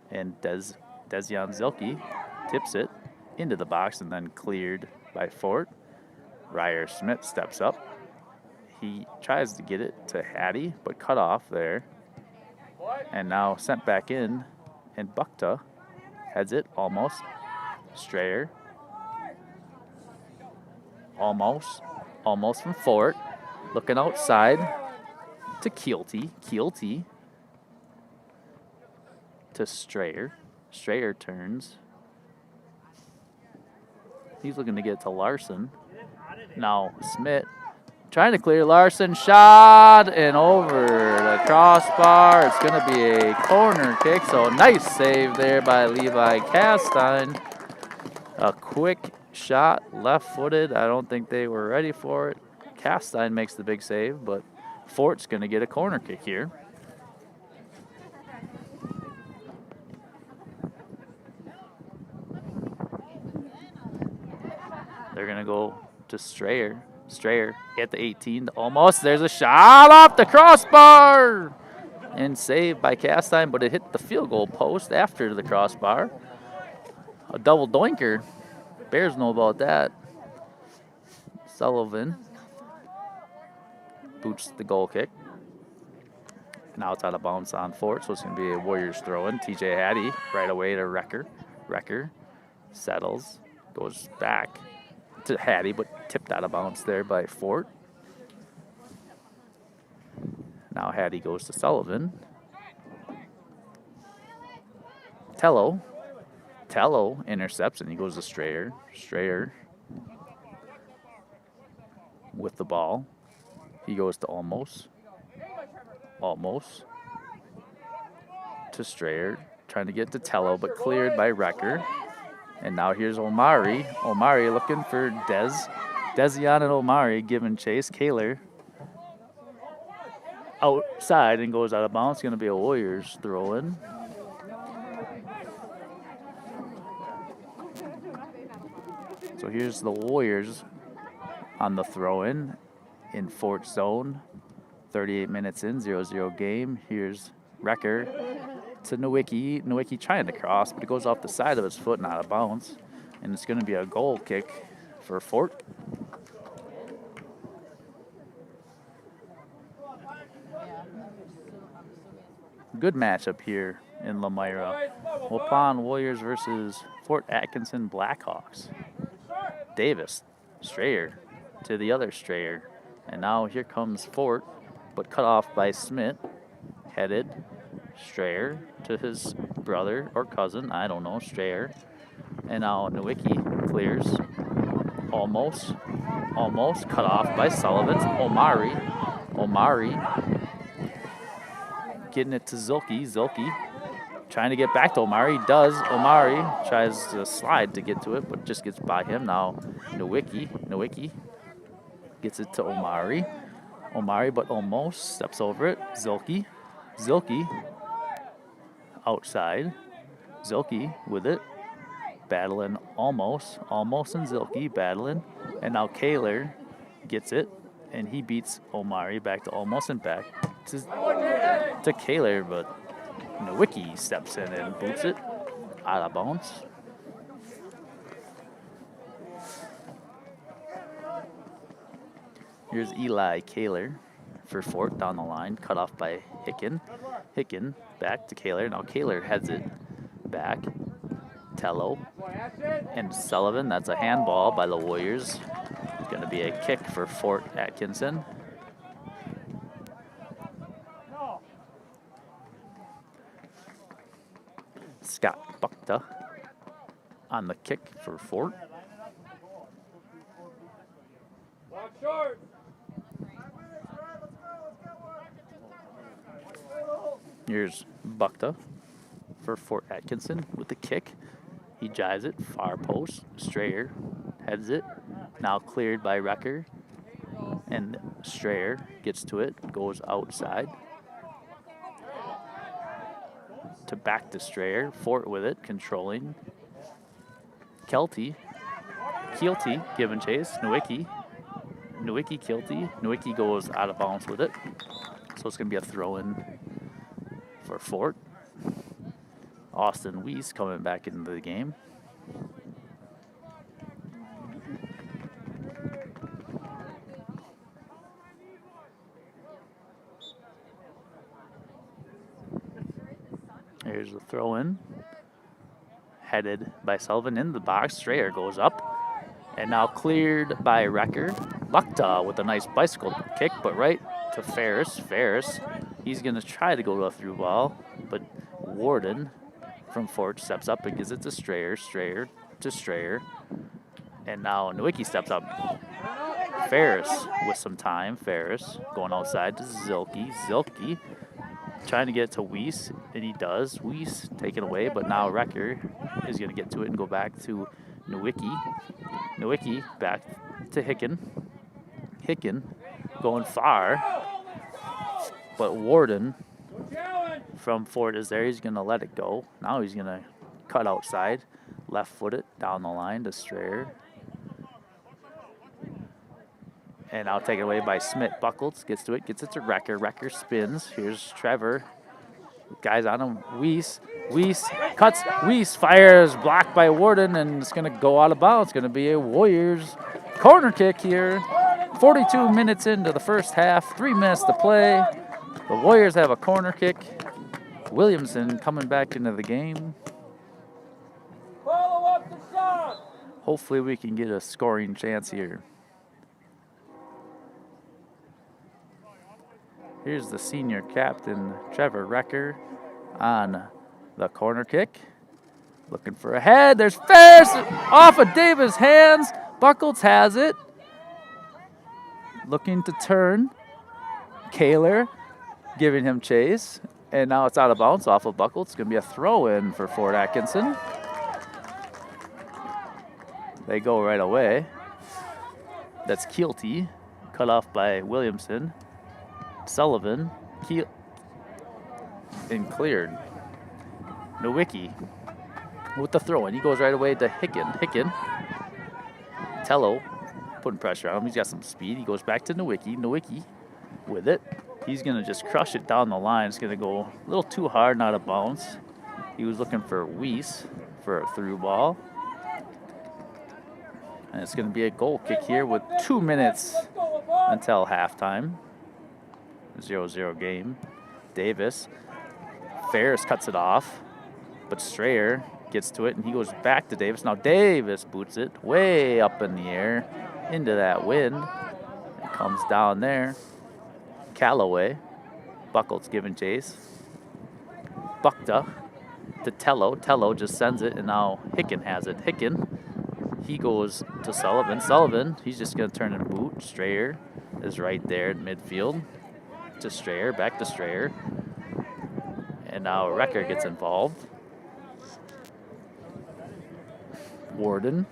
And Dezion Zilke tips it into the box and then cleared by Fort. Ryer Smith steps up. He tries to get it to Hattie, but cut off there. And now sent back in, and Bukta heads it almost. Strayer. Almost from Fort. Looking outside to Keelty. Keelty to Strayer. Strayer turns. He's looking to get to Larson. Now Smith trying to clear. Larson shot and over the crossbar. It's going to be a corner kick. So nice save there by Levi Castine. A quick shot, left-footed. I don't think they were ready for it. Castine makes the big save, but Fort's going to get a corner kick here. They're going to go to Strayer. Strayer at the 18, almost. There's a shot off the crossbar. And saved by Castine, but it hit the field goal post after the crossbar. A double doinker. Bears know about that. Sullivan boots the goal kick. Now it's out of bounds on Fort, so it's going to be a Warriors throw-in. TJ Hattie right away to Wrecker. Wrecker settles, goes back to Hattie, but tipped out of bounds there by Fort. Now Hattie goes to Sullivan. Tello intercepts, and he goes to Strayer. Strayer with the ball. He goes to Almost to Strayer, trying to get to Tello, but cleared by Wrecker. And now here's Omari. Omari looking for Dezion and Omari giving chase. Kaler outside and goes out of bounds. Going to be a Warriors throw-in. So here's the Warriors on the throw-in Fort zone. 38 minutes in, 0-0 game. Here's Wrecker to Nowicki. Nowicki trying to cross, but it goes off the side of his foot and out of bounds. And it's going to be a goal kick for Fort. Good matchup here in Lamira. Waupun Warriors versus Fort Atkinson Blackhawks. Davis, Strayer to the other Strayer. And now here comes Fort, but cut off by Smith. Headed Strayer to his brother or cousin, I don't know, Strayer. And now Nowicki clears. Almost cut off by Sullivan. Omari getting it to Zilke. Zilke trying to get back to Omari. Omari tries to slide to get to it, but just gets by him. Now Nowicki gets it to Omari, but almost steps over it. Zilke outside. Zilke with it. Battling Almost and Zilke battling. And now Kaler gets it, and he beats Omari back to Almost and back to Kaler, but Nowicki steps in and boots it out of bounds. Here's Eli Kaler for Fort down the line, cut off by Hicken. Hicken back to Kaler. Now Kaler heads it back. Tello and Sullivan. That's a handball by the Warriors. It's going to be a kick for Fort Atkinson. Scott Bukta on the kick for Fort. Here's Bukta for Fort Atkinson with the kick. He jives it, far post. Strayer heads it. Now cleared by Wrecker. And Strayer gets to it, goes outside. To back to Strayer. Fort with it, controlling. Keelty giving chase. Nowicki, Keelty. Nowicki goes out of bounds with it. So it's going to be a throw-in for Fort. Austin Weiss coming back into the game. Here's the throw-in. Headed by Sullivan in the box. Strayer goes up. And now cleared by Wrecker. Bukta with a nice bicycle kick, but right to Ferris. Ferris, he's going to try to go to a through ball, but Warden from Fort steps up and gives it to Strayer. Strayer to Strayer. And now Nowicki steps up. Ferris with some time. Ferris going outside to Zilke. Zilke trying to get to Weiss, and he does. Weiss taken away, but now Wrecker is going to get to it and go back to Nowicki. Nowicki back to Hicken. Hicken going far, but Warden from Fort is there. He's going to let it go. Now he's going to cut outside, left foot it down the line to Strayer. And now taken away by Smith. Buckles gets to it, gets it to Wrecker. Wrecker spins. Here's Trevor. Guys on him. Weiss cuts. Weiss fires, blocked by Warden, and it's going to go out of bounds. It's going to be a Warriors corner kick here. 42 minutes into the first half. 3 minutes to play. The Warriors have a corner kick. Williamson coming back into the game. Follow up the shot. Hopefully we can get a scoring chance here. Here's the senior captain, Trevor Wrecker, on the corner kick. Looking for a head. There's Ferris off of Davis' hands. Buckles has it. Looking to turn. Kaler giving him chase. And now it's out of bounds off of Buckles. It's going to be a throw-in for Fort Atkinson. They go right away. That's Keelty, cut off by Williamson. Sullivan, and cleared. Nowicki with the throw-in. He goes right away to Hicken. Hicken. Tello putting pressure on him. He's got some speed. He goes back to Nowicki. Nowicki with it. He's going to just crush it down the line. It's going to go a little too hard, not a bounce. He was looking for Weiss for a through ball. And it's going to be a goal kick here with 2 minutes until halftime. 0-0 game. Davis. Ferris cuts it off, but Strayer gets to it, and he goes back to Davis. Now Davis boots it way up in the air into that wind. It comes down there. Callaway. Buckles giving chase. Bukta to Tello. Tello just sends it, and now Hicken has it. Hicken, he goes to Sullivan. Sullivan, he's just going to turn and boot. Strayer is right there at midfield. To Strayer, back to Strayer. And now Wrecker gets involved. Warden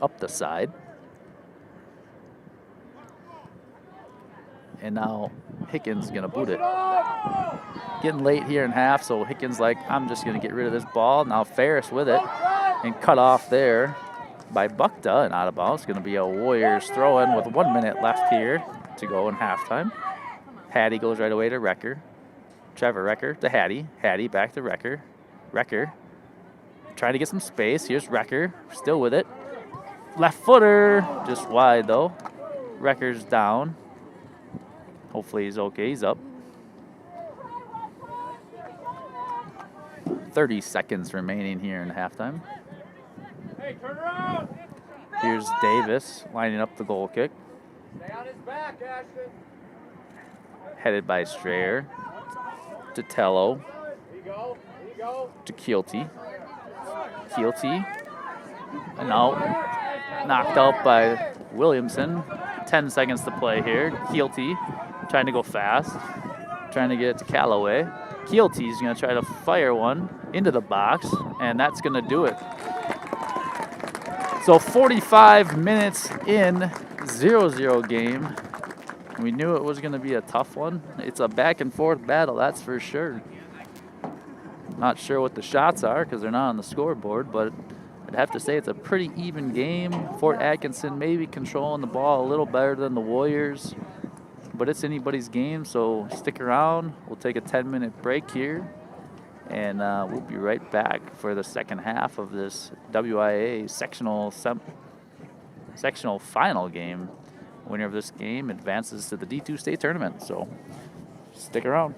up the side. And now Hickens going to boot it. Getting late here in half, so Hickens like, I'm just going to get rid of this ball. Now Ferris with it and cut off there by Bukta and out of bounds. It's going to be a Warriors throw-in with 1 minute left here to go in halftime. Hattie goes right away to Wrecker. Trevor Wrecker to Hattie. Hattie back to Wrecker. Wrecker trying to get some space. Here's Wrecker, still with it. Left footer, just wide though. Wrecker's down. Hopefully he's okay. He's up. 30 seconds remaining here in halftime. Hey, turn around. Here's Davis lining up the goal kick. Stay on his back, Ashton. Headed by Strayer to Tello. Here you go. Here you go. To Keelty. Keelty. And now knocked out by Williamson. 10 seconds to play here. Keelty trying to go fast. Trying to get it to Callaway. Keelty is going to try to fire one into the box, and that's going to do it. So 45 minutes in, 0-0 game. We knew it was going to be a tough one. It's a back and forth battle, that's for sure. Not sure what the shots are because they're not on the scoreboard, but I'd have to say it's a pretty even game. Fort Atkinson maybe controlling the ball a little better than the Warriors, but it's anybody's game, so stick around. We'll take a 10-minute break here, and we'll be right back for the second half of this WIA sectional final game. Winner of this game advances to the D2 state tournament, so stick around.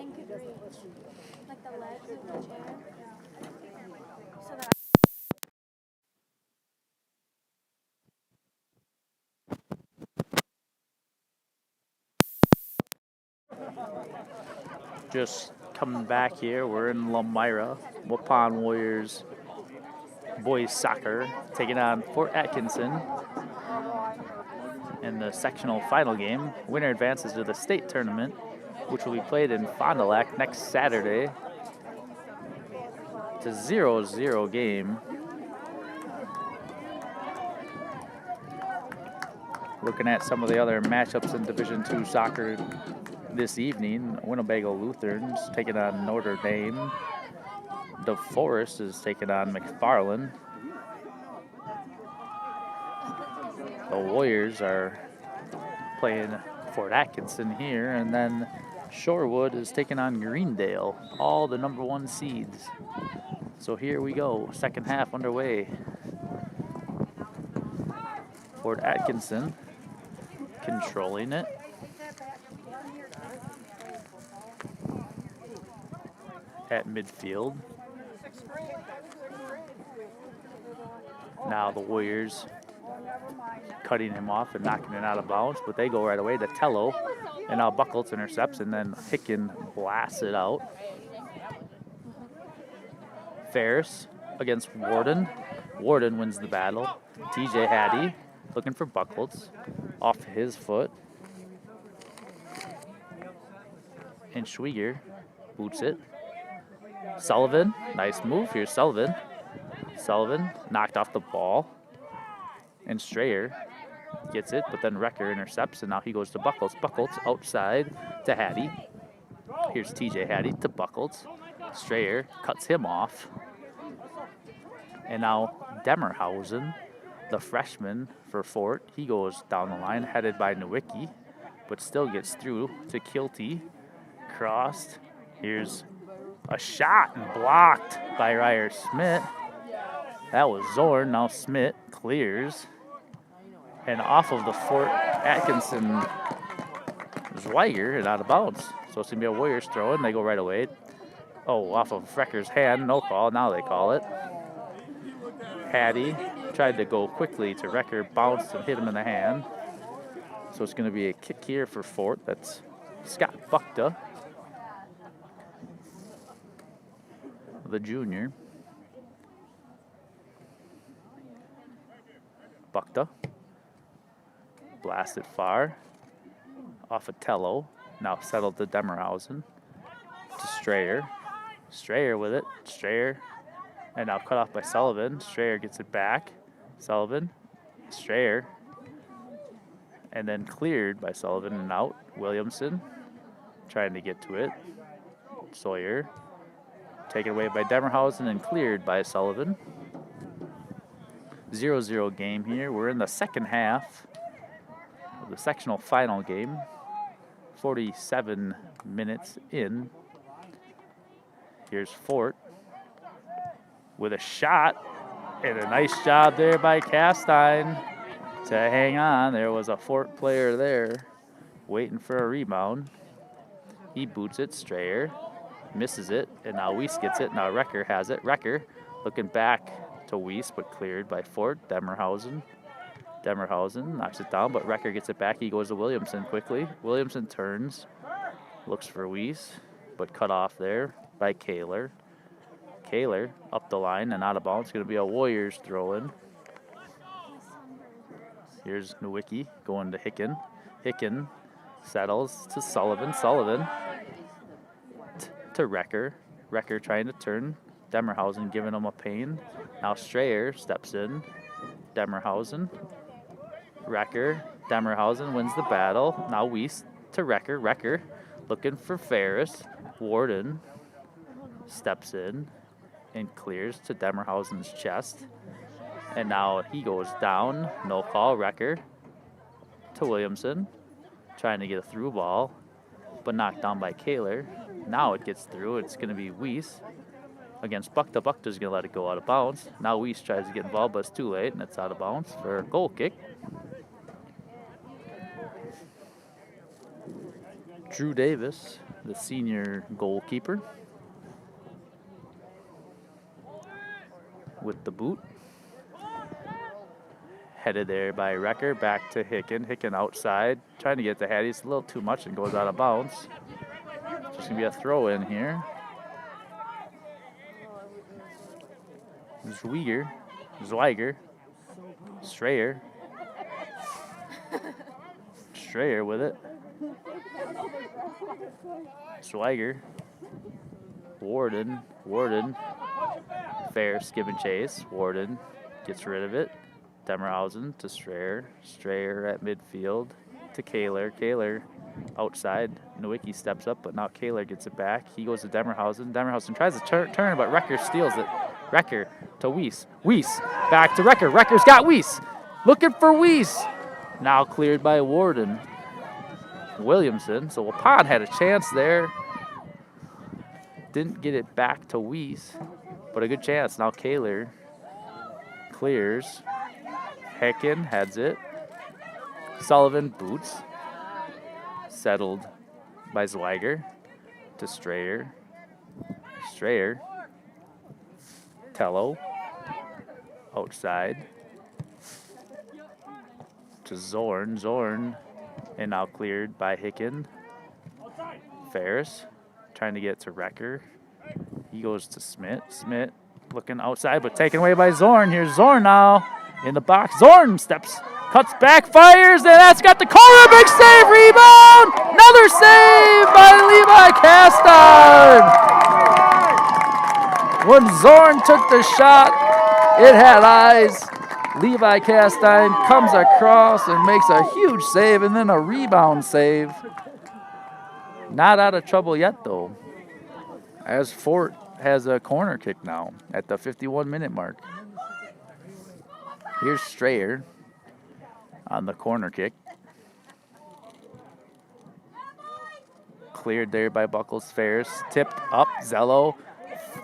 thing could reach, like the legs of the chair, so that Just coming back here, we're in Lamira, Waupun Warriors boys soccer taking on Fort Atkinson in the sectional final game. Winner advances to the state tournament, which will be played in Fond du Lac next Saturday. It's a 0-0 game. Looking at some of the other matchups in Division II soccer this evening, Winnebago Lutherans taking on Notre Dame. DeForest is taking on McFarland. The Warriors are playing Fort Atkinson here, and then Shorewood is taking on Greendale, all the #1 seeds. So here we go, second half underway. Fort Atkinson controlling it. At midfield. Now the Warriors cutting him off and knocking it out of bounds, but they go right away to Tello, and now Buckles intercepts, and then Hicken blasts it out. Ferris against Warden. Warden wins the battle. TJ Hattie looking for Buckles off his foot. And Schwieger boots it. Sullivan, nice move. Here's Sullivan. Sullivan knocked off the ball. And Strayer gets it, but then Recker intercepts, and now he goes to Buckles. Buckles outside to Hattie. Here's TJ Hattie to Buckles. Strayer cuts him off. And now Demerhausen, the freshman for Fort, he goes down the line, headed by Nowicki, but still gets through to Kilty. Crossed. Here's a shot and blocked by Ryer Smith. That was Zorn. Now Smith clears. And off of the Fort Atkinson Zweiger and out of bounds. So it's going to be a Warriors throw, and they go right away. Oh, off of Frecker's hand. No call. Now they call it. Hattie tried to go quickly to Recker, bounced and hit him in the hand. So it's going to be a kick here for Fort. That's Scott Buckta, the junior. Buckta. Blasted far. Off of Tello. Now settled to Demerhausen. To Strayer. Strayer with it. Strayer. And now cut off by Sullivan. Strayer gets it back. Sullivan. Strayer. And then cleared by Sullivan and out. Williamson trying to get to it. Sawyer. Taken away by Demerhausen and cleared by Sullivan. 0-0 game here. We're in the second half of the sectional final game. 47 minutes in. Here's Fort with a shot, and a nice job there by Castine to hang on. There was a Fort player there waiting for a rebound. He boots it. Strayer misses it, and now Weiss gets it. Now Recker has it. Recker looking back to Weiss, but cleared by Fort. Demerhausen knocks it down, but Recker gets it back. He goes to Williamson quickly. Williamson turns, looks for Weiss, but cut off there by Kaler. Kaler up the line and out of bounds. It's going to be a Warriors throw-in. Here's Nowicki going to Hicken. Hicken settles to Sullivan. Sullivan to Recker. Recker trying to turn. Demerhausen giving him a pain. Now Strayer steps in. Demerhausen. Recker. Demerhausen wins the battle. Now Weiss to Recker. Recker looking for Ferris. Warden steps in and clears to Demerhausen's chest. And now he goes down. No call. Recker to Williamson. Trying to get a through ball, but knocked down by Kaler. Now it gets through. It's going to be Weiss against Buckta. Buckta's going to let it go out of bounds. Now Weiss tries to get involved, but it's too late, and it's out of bounds for a goal kick. Drew Davis the senior goalkeeper, with the boot. Headed there by Recker, back to Hicken. Hicken outside, trying to get the Hattie. It's a little too much and goes out of bounds. Just gonna be a throw in here. Zweiger, Strayer with it. Zweiger, Warden, fair skip and chase. Warden gets rid of it. Demerhausen to Strayer at midfield to Kaler. Kaler outside. Nowicki steps up, but now Kaler gets it back. He goes to Demerhausen. Demerhausen tries to turn, but Recker steals it. Recker to Weiss. Weiss back to Recker. Recker's got Weiss. Looking for Weiss. Now cleared by Warden. Williamson. So Waupun had a chance there. Didn't get it back to Weiss, but a good chance. Now Kaler clears. Hicken heads it. Sullivan boots. Settled by Zweiger to Strayer. Tello outside to Zorn, and now cleared by Hicken. Ferris trying to get to Recker. He goes to Smith. Smith looking outside, but taken away by Zorn. Here's Zorn now in the box. Zorn steps, cuts back, fires, and that's got the corner. Big save, rebound! Another save by Levi Castard. When Zorn took the shot, it had eyes. Levi Castine comes across and makes a huge save, and then a rebound save. Not out of trouble yet, though, as Fort has a corner kick now at the 51-minute mark. Here's Strayer on the corner kick. Cleared there by Buckles. Ferris. Tip up. Zello.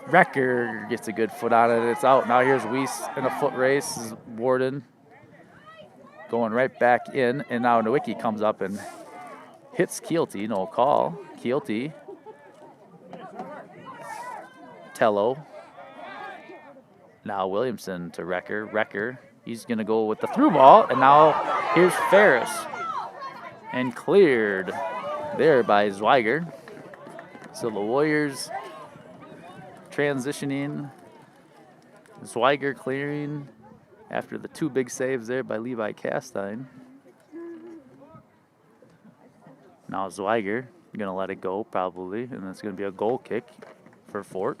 Recker gets a good foot on it. It's out. Now here's Weiss in a foot race. Warden going right back in. And now Nowicki comes up and hits Keelty. No call. Keelty. Tello. Now Williamson to Recker. Recker. He's going to go with the through ball. And now here's Ferris. And cleared there by Zweiger. So the Warriors transitioning. Zweiger clearing after the two big saves there by Levi Castine. Now Zweiger going to let it go probably, and it's going to be a goal kick for Fort.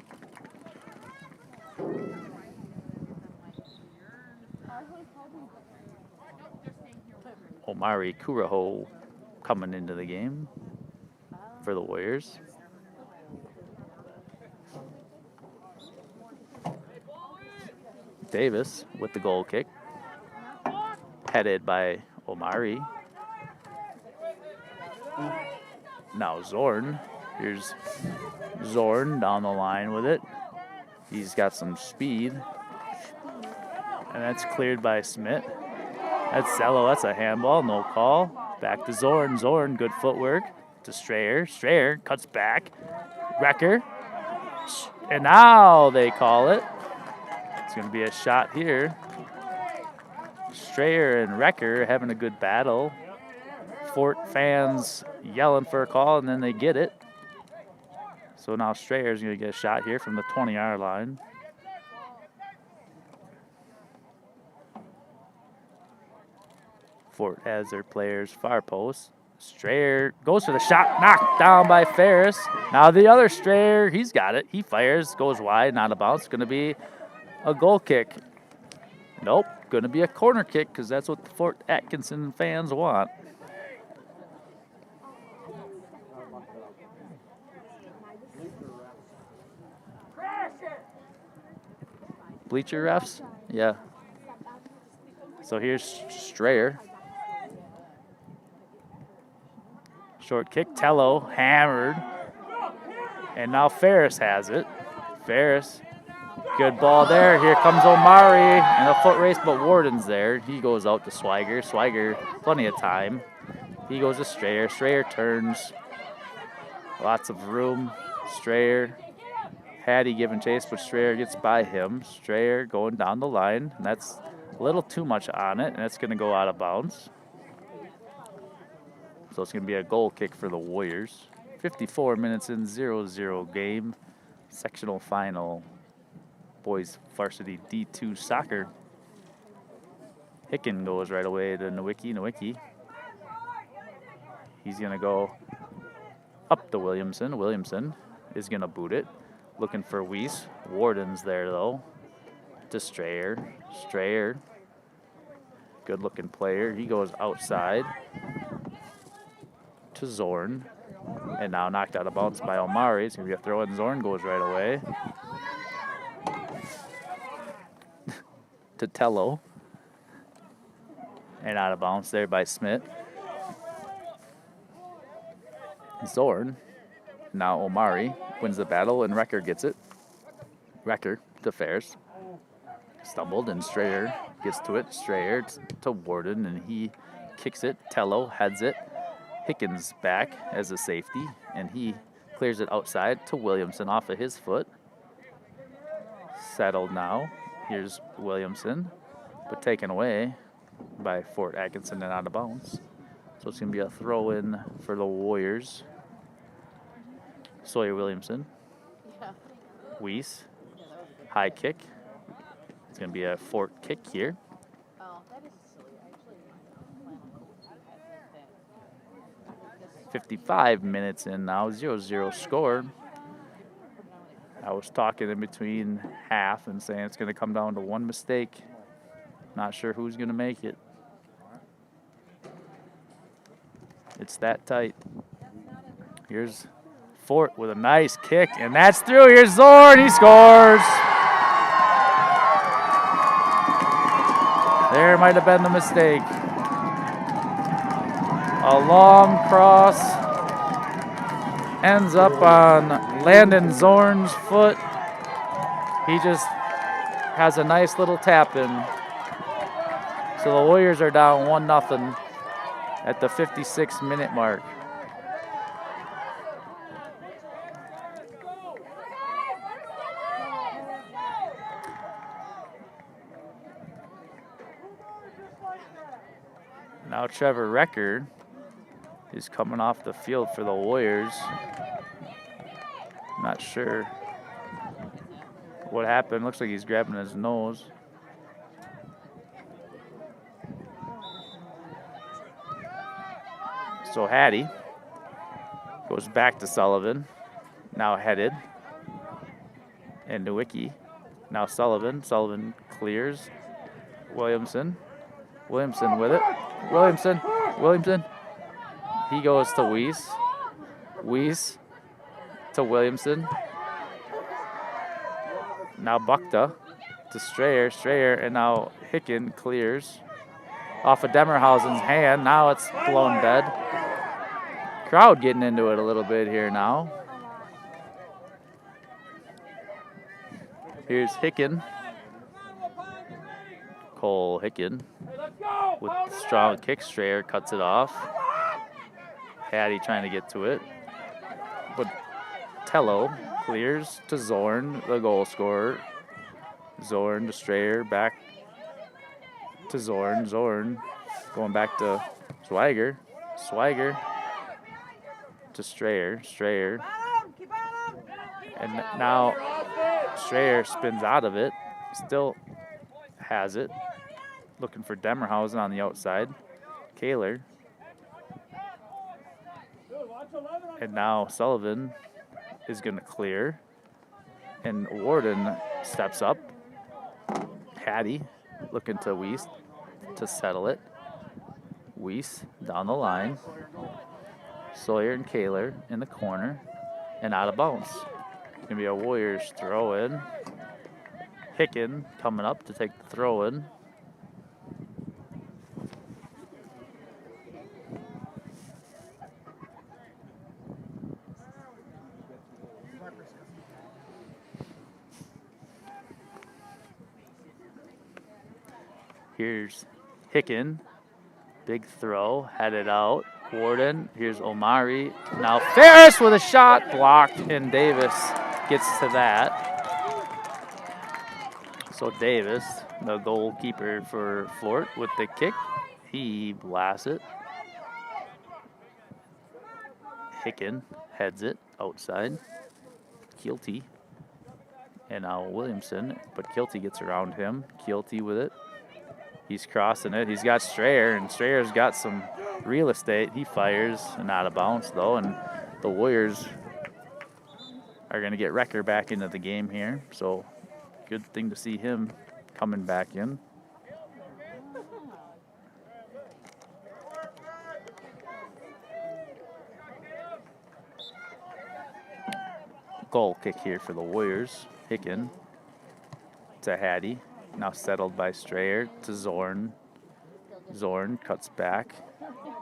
Omari Kuraho coming into the game for the Warriors. Davis with the goal kick. Headed by Omari. Now Zorn. Here's Zorn down the line with it. He's got some speed. And that's cleared by Smith. That's Zello. That's a handball. No call. Back to Zorn. Zorn, good footwork. To Strayer. Strayer cuts back. Recker. And now they call it. It's going to be a shot here. Strayer and Recker having a good battle. Fort fans yelling for a call, and then they get it. So now Strayer's going to get a shot here from the 20-yard line. Fort has their players far post. Strayer goes for the shot, knocked down by Ferris. Now the other Strayer, he's got it. He fires, goes wide, not a bounce. Going to be a goal kick. Nope, going to be a corner kick because that's what the Fort Atkinson fans want. Bleacher refs? Yeah. So here's Strayer. Short kick, Tello hammered. And now Ferris has it. Ferris, good ball there. Here comes Omari and a foot race, but Warden's there. He goes out to Swigert. Swigert, plenty of time. He goes to Strayer. Strayer turns. Lots of room. Strayer. Hattie giving chase, but Strayer gets by him. Strayer going down the line. And that's a little too much on it, and it's going to go out of bounds. So it's going to be a goal kick for the Warriors. 54 minutes in, 0-0 game. Sectional final. Boys varsity D2 soccer. Hicken goes right away to Nowicki. Nowicki. He's going to go up to Williamson. Williamson is going to boot it. Looking for Weiss. Warden's there, though. To Strayer. Strayer. Good-looking player. He goes outside to Zorn. And now knocked out of bounds by Omari. It's going to be a throw, and Zorn goes right away. To Tello. And out of bounds there by Smith. Zorn. Now Omari wins the battle, and Recker gets it. Recker to Ferris. Stumbled, and Strayer gets to it. Strayer to Warden, and he kicks it. Tello heads it. Hickens back as a safety, and he clears it outside to Williamson off of his foot. Settled now. Here's Williamson, but taken away by Fort Atkinson and out of bounds. So it's going to be a throw-in for the Warriors. Sawyer Williamson. Weiss. High kick. It's going to be a Fort kick here. 55 minutes in now, 0-0 score. I was talking in between half and saying it's going to come down to one mistake. Not sure who's going to make it. It's that tight. Here's Fort with a nice kick, and that's through. Here's Zorn. He scores. There might have been the mistake. A long cross ends up on Landon Zorn's foot. He just has a nice little tap in. So the Warriors are down 1-0 at the 56-minute mark. Now Trevor Recker is coming off the field for the Warriors. Not sure what happened. Looks like he's grabbing his nose. So Hattie goes back to Sullivan. Now headed. And Nowicki. Now Sullivan. Sullivan clears. Williamson. Williamson with it. Williamson. Williamson. He goes to Weiss. Weiss to Williamson. Now Buckta to Strayer. Strayer, and now Hicken clears off of Demerhausen's hand. Now it's blown dead. Crowd getting into it a little bit here now. Here's Hicken. Cole Hicken with strong kick. Strayer cuts it off. Hattie trying to get to it. But Tello clears to Zorn, the goal scorer. Zorn to Strayer, back to Zorn. Zorn going back to Swiger. Swiger to Strayer. Strayer. And now Strayer spins out of it. Still has it. Looking for Demerhausen on the outside. Kaler. And now Sullivan is going to clear. And Warden steps up. Hattie looking to Weiss to settle it. Weiss down the line. Sawyer and Kaler in the corner. And out of bounds. It's going to be a Warriors throw in. Hicken coming up to take the throw in. Here's Hicken. Big throw, headed out. Warden, here's Omari. Now Ferris with a shot, blocked, and Davis gets to that. So Davis, the goalkeeper for Fort, with the kick, he blasts it. Hicken heads it outside. Keelty. And now Williamson, but Keelty gets around him. Keelty with it. He's crossing it. He's got Strayer, and Strayer's got some real estate. He fires, and out of bounds though, and the Warriors are going to get Wrecker back into the game here. So good thing to see him coming back in. Goal kick here for the Warriors. Hicken to Hattie. Now settled by Strayer to Zorn. Zorn cuts back.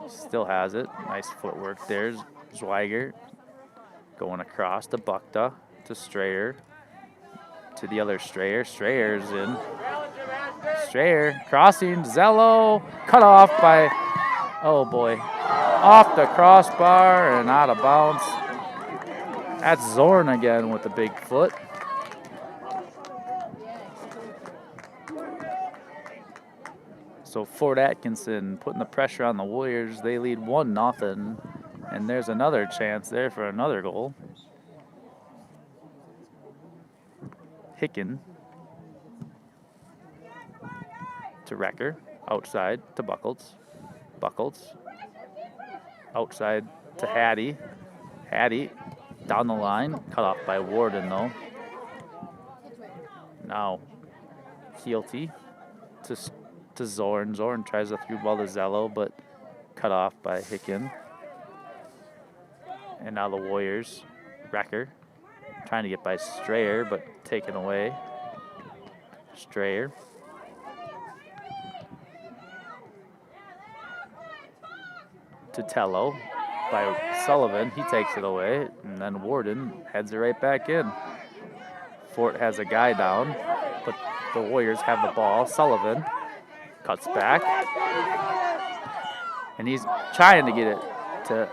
Still has it. Nice footwork there. Zweiger going across to Bukta to Strayer. To the other Strayer. Strayer's in. Strayer crossing. Zello cut off by, oh boy, off the crossbar and out of bounds. That's Zorn again with the big foot. So Fort Atkinson putting the pressure on the Warriors. They lead 1-0, and there's another chance there for another goal. Hicken to Wrecker, outside to Buckles. Buckles outside to Hattie. Hattie down the line, cut off by Warden though. Now Keelty to Zorn. Zorn tries a through ball to Zello, but cut off by Hicken. And now the Warriors, Wrecker, trying to get by Strayer, but taken away. Strayer. To Tello by Sullivan. He takes it away, and then Warden heads it right back in. Fort has a guy down, but the Warriors have the ball. Sullivan cuts back, and he's trying to get it to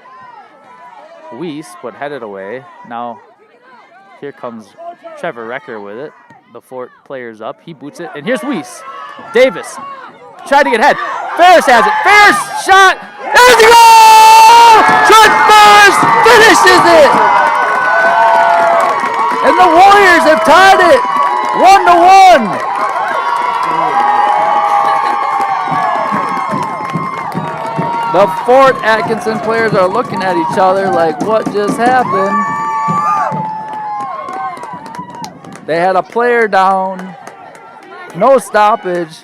Weiss, but headed away. Now here comes Trevor Wrecker with it. The Fort player's up. He boots it, and here's Weiss. Davis tried to get ahead. Ferris has it. Ferris shot. There's the goal! Trent Ferris finishes it! And the Warriors have tied it 1-1. The Fort Atkinson players are looking at each other like, what just happened? They had a player down, no stoppage.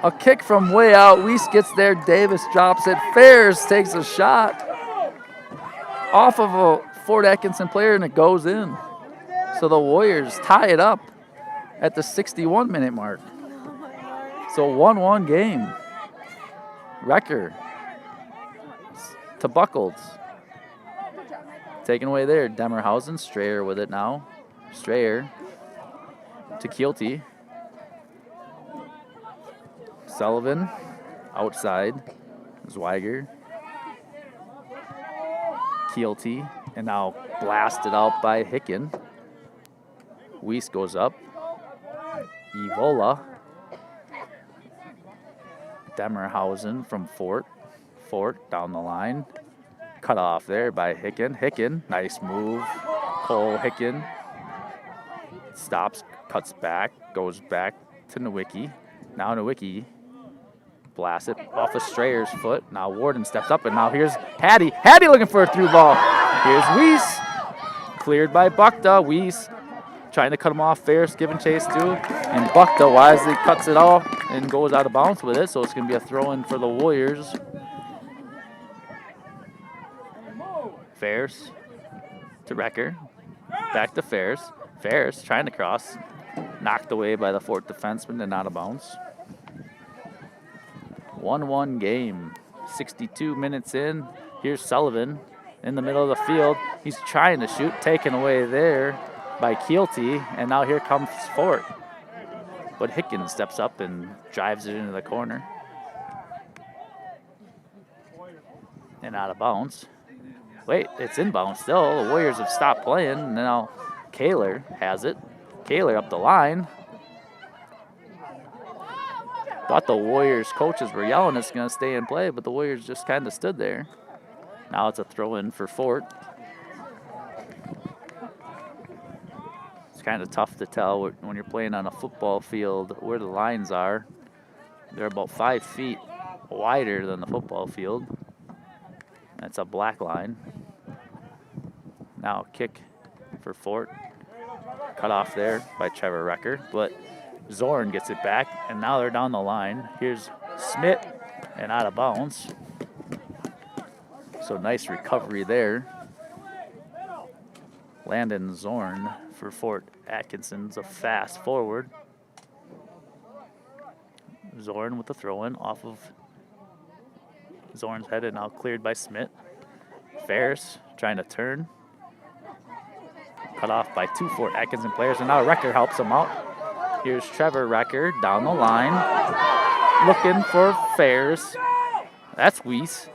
A kick from way out. Weiss gets there. Davis drops it. Ferris takes a shot off of a Fort Atkinson player, and it goes in. So the Warriors tie it up at the 61-minute mark. So 1-1 game. Wrecker to Buckles. Taken away there. Demerhausen. Strayer with it now. Strayer to Keelty. Sullivan outside. Zweiger. Keelty. And now blasted out by Hicken. Weiss goes up. Evola. Demerhausen from Fort. Fort down the line. Cut off there by Hicken. Hicken, nice move. Cole Hicken stops, cuts back, goes back to Nowicki. Now Nowicki blasts it off of Strayer's foot. Now Warden steps up, and now here's Hattie. Hattie looking for a through ball. Here's Weiss. Cleared by Bukta. Weiss trying to cut him off. Ferris giving chase too. And Bukta wisely cuts it off and goes out of bounds with it. So it's going to be a throw-in for the Warriors. Ferris to Wrecker. Back to Ferris. Ferris trying to cross. Knocked away by the Fort defenseman and out of bounds. 1-1 game. 62 minutes in. Here's Sullivan in the middle of the field. He's trying to shoot. Taken away there by Keelty. And now here comes Fort. But Hicken steps up and drives it into the corner. and out of bounds. Wait, it's inbound still. The Warriors have stopped playing. And now Kaler has it. Kaler up the line. Thought the Warriors coaches were yelling it's going to stay in play, but the Warriors just kind of stood there. Now it's a throw in for Fort. It's kind of tough to tell when you're playing on a football field where the lines are. They're about 5 feet wider than the football field. That's a black line. Now kick for Fort. Cut off there by Trevor Recker, but Zorn gets it back, and now they're down the line. Here's Smith, and out of bounds. So nice recovery there. Landon Zorn for Fort Atkinson's a fast forward. Zorn with the throw-in off of Zorn's head, and now cleared by Smith. Ferris trying to turn. Cut off by 2 Fort Atkinson players, and now Recker helps him out. Here's Trevor Recker down the line, looking for Ferris. That's Weiss.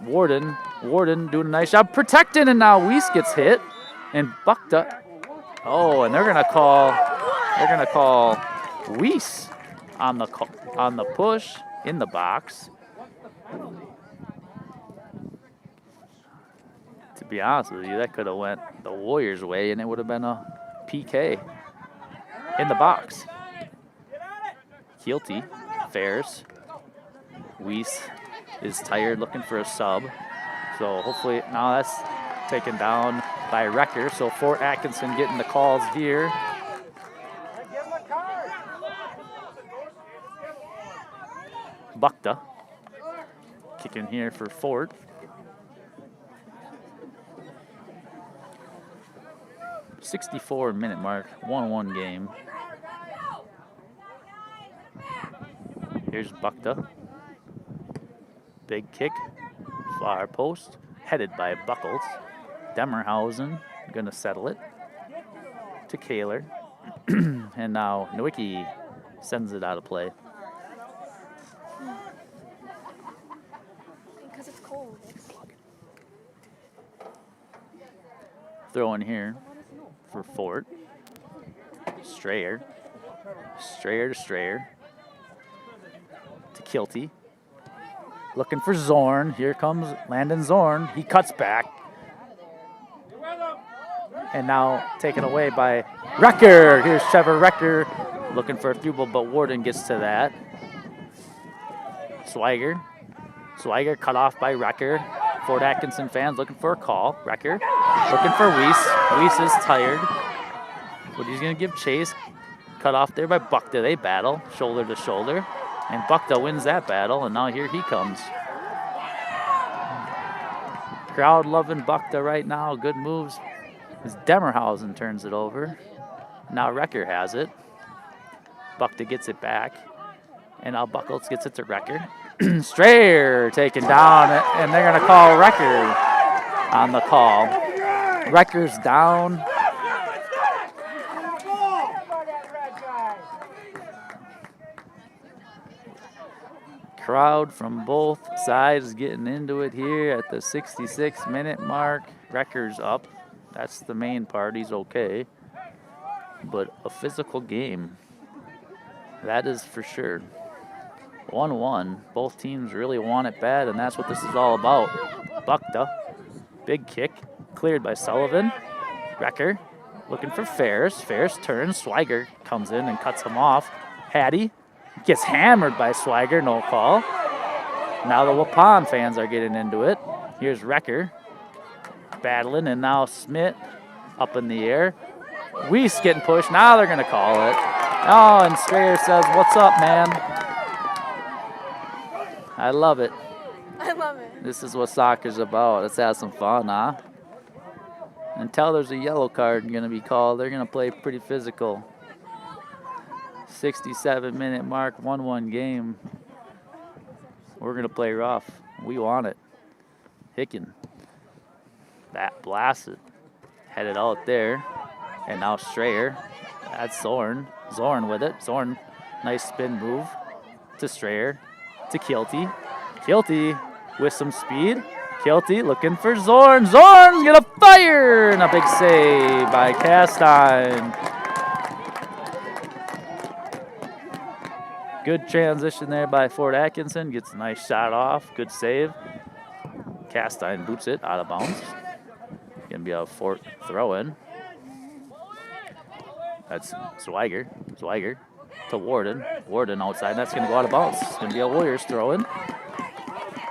Warden doing a nice job protecting, and now Weiss gets hit and bucked up. Oh, and they're gonna call Weiss on the push in the box. To be honest with you, that could have went the Warriors' way, and it would have been a PK in the box. Keelty, Ferris. Weiss is tired, looking for a sub. So hopefully now that's taken down by Recker. So Fort Atkinson getting the calls here. Bukta kicking here for Fort. .64-minute mark, 1-1 game. Here's Bukta. Big kick, far post, headed by Buckles. Demerhausen gonna settle it to Kaler. And now Nowicki sends it out of play. Because it's cold. Throw in here for Fort. Strayer to Strayer. To Kilty. Looking for Zorn. Here comes Landon Zorn. He cuts back. And now taken away by Recker. Here's Trevor Recker looking for a through ball, but Warden gets to that. Swiger cut off by Recker. Fort Atkinson fans looking for a call. Recker looking for Weiss. Weiss is tired, but he's going to give chase. Cut off there by Bukta. They battle shoulder to shoulder, and Bukta wins that battle, and now here he comes. Crowd loving Bukta right now. Good moves. As Demerhausen turns it over. Now Recker has it. Bukta gets it back, and now Buckles gets it to Recker. Strayer taken down, and they're going to call Recker on the call. Recker's down. Crowd from both sides getting into it here at the 66-minute mark. Recker's up. That's the main part. He's okay. But a physical game. That is for sure. 1-1. Both teams really want it bad, and that's what this is all about. Bukta. Big kick. Cleared by Sullivan. Recker looking for Ferris. Ferris turns. Swiger comes in and cuts him off. Hattie gets hammered by Swiger. No call. Now the Waupun fans are getting into it. Here's Recker battling, and now Smith up in the air. Weiss getting pushed. Now they're going to call it. Oh, and Strayer says, "What's up, man?" I love it. I love it. This is what soccer's about. Let's have some fun, huh? Until there's a yellow card going to be called, they're going to play pretty physical. 67-minute mark, 1-1 game. We're going to play rough. We want it. Hicken. That blasted. Headed out there. And now Strayer. That's Zorn. Zorn with it. Zorn, nice spin move to Strayer. To Kilty. Kilty with some speed. Kilty looking for Zorn. Zorn's gonna fire, and a big save by Castine. Good transition there by Ford Atkinson. Gets a nice shot off. Good save. Castine boots it out of bounds. Gonna be a Fort throw in. That's Swiger. Swiger to Warden. Warden outside. That's gonna go out of bounds. It's gonna be a Warriors throw in.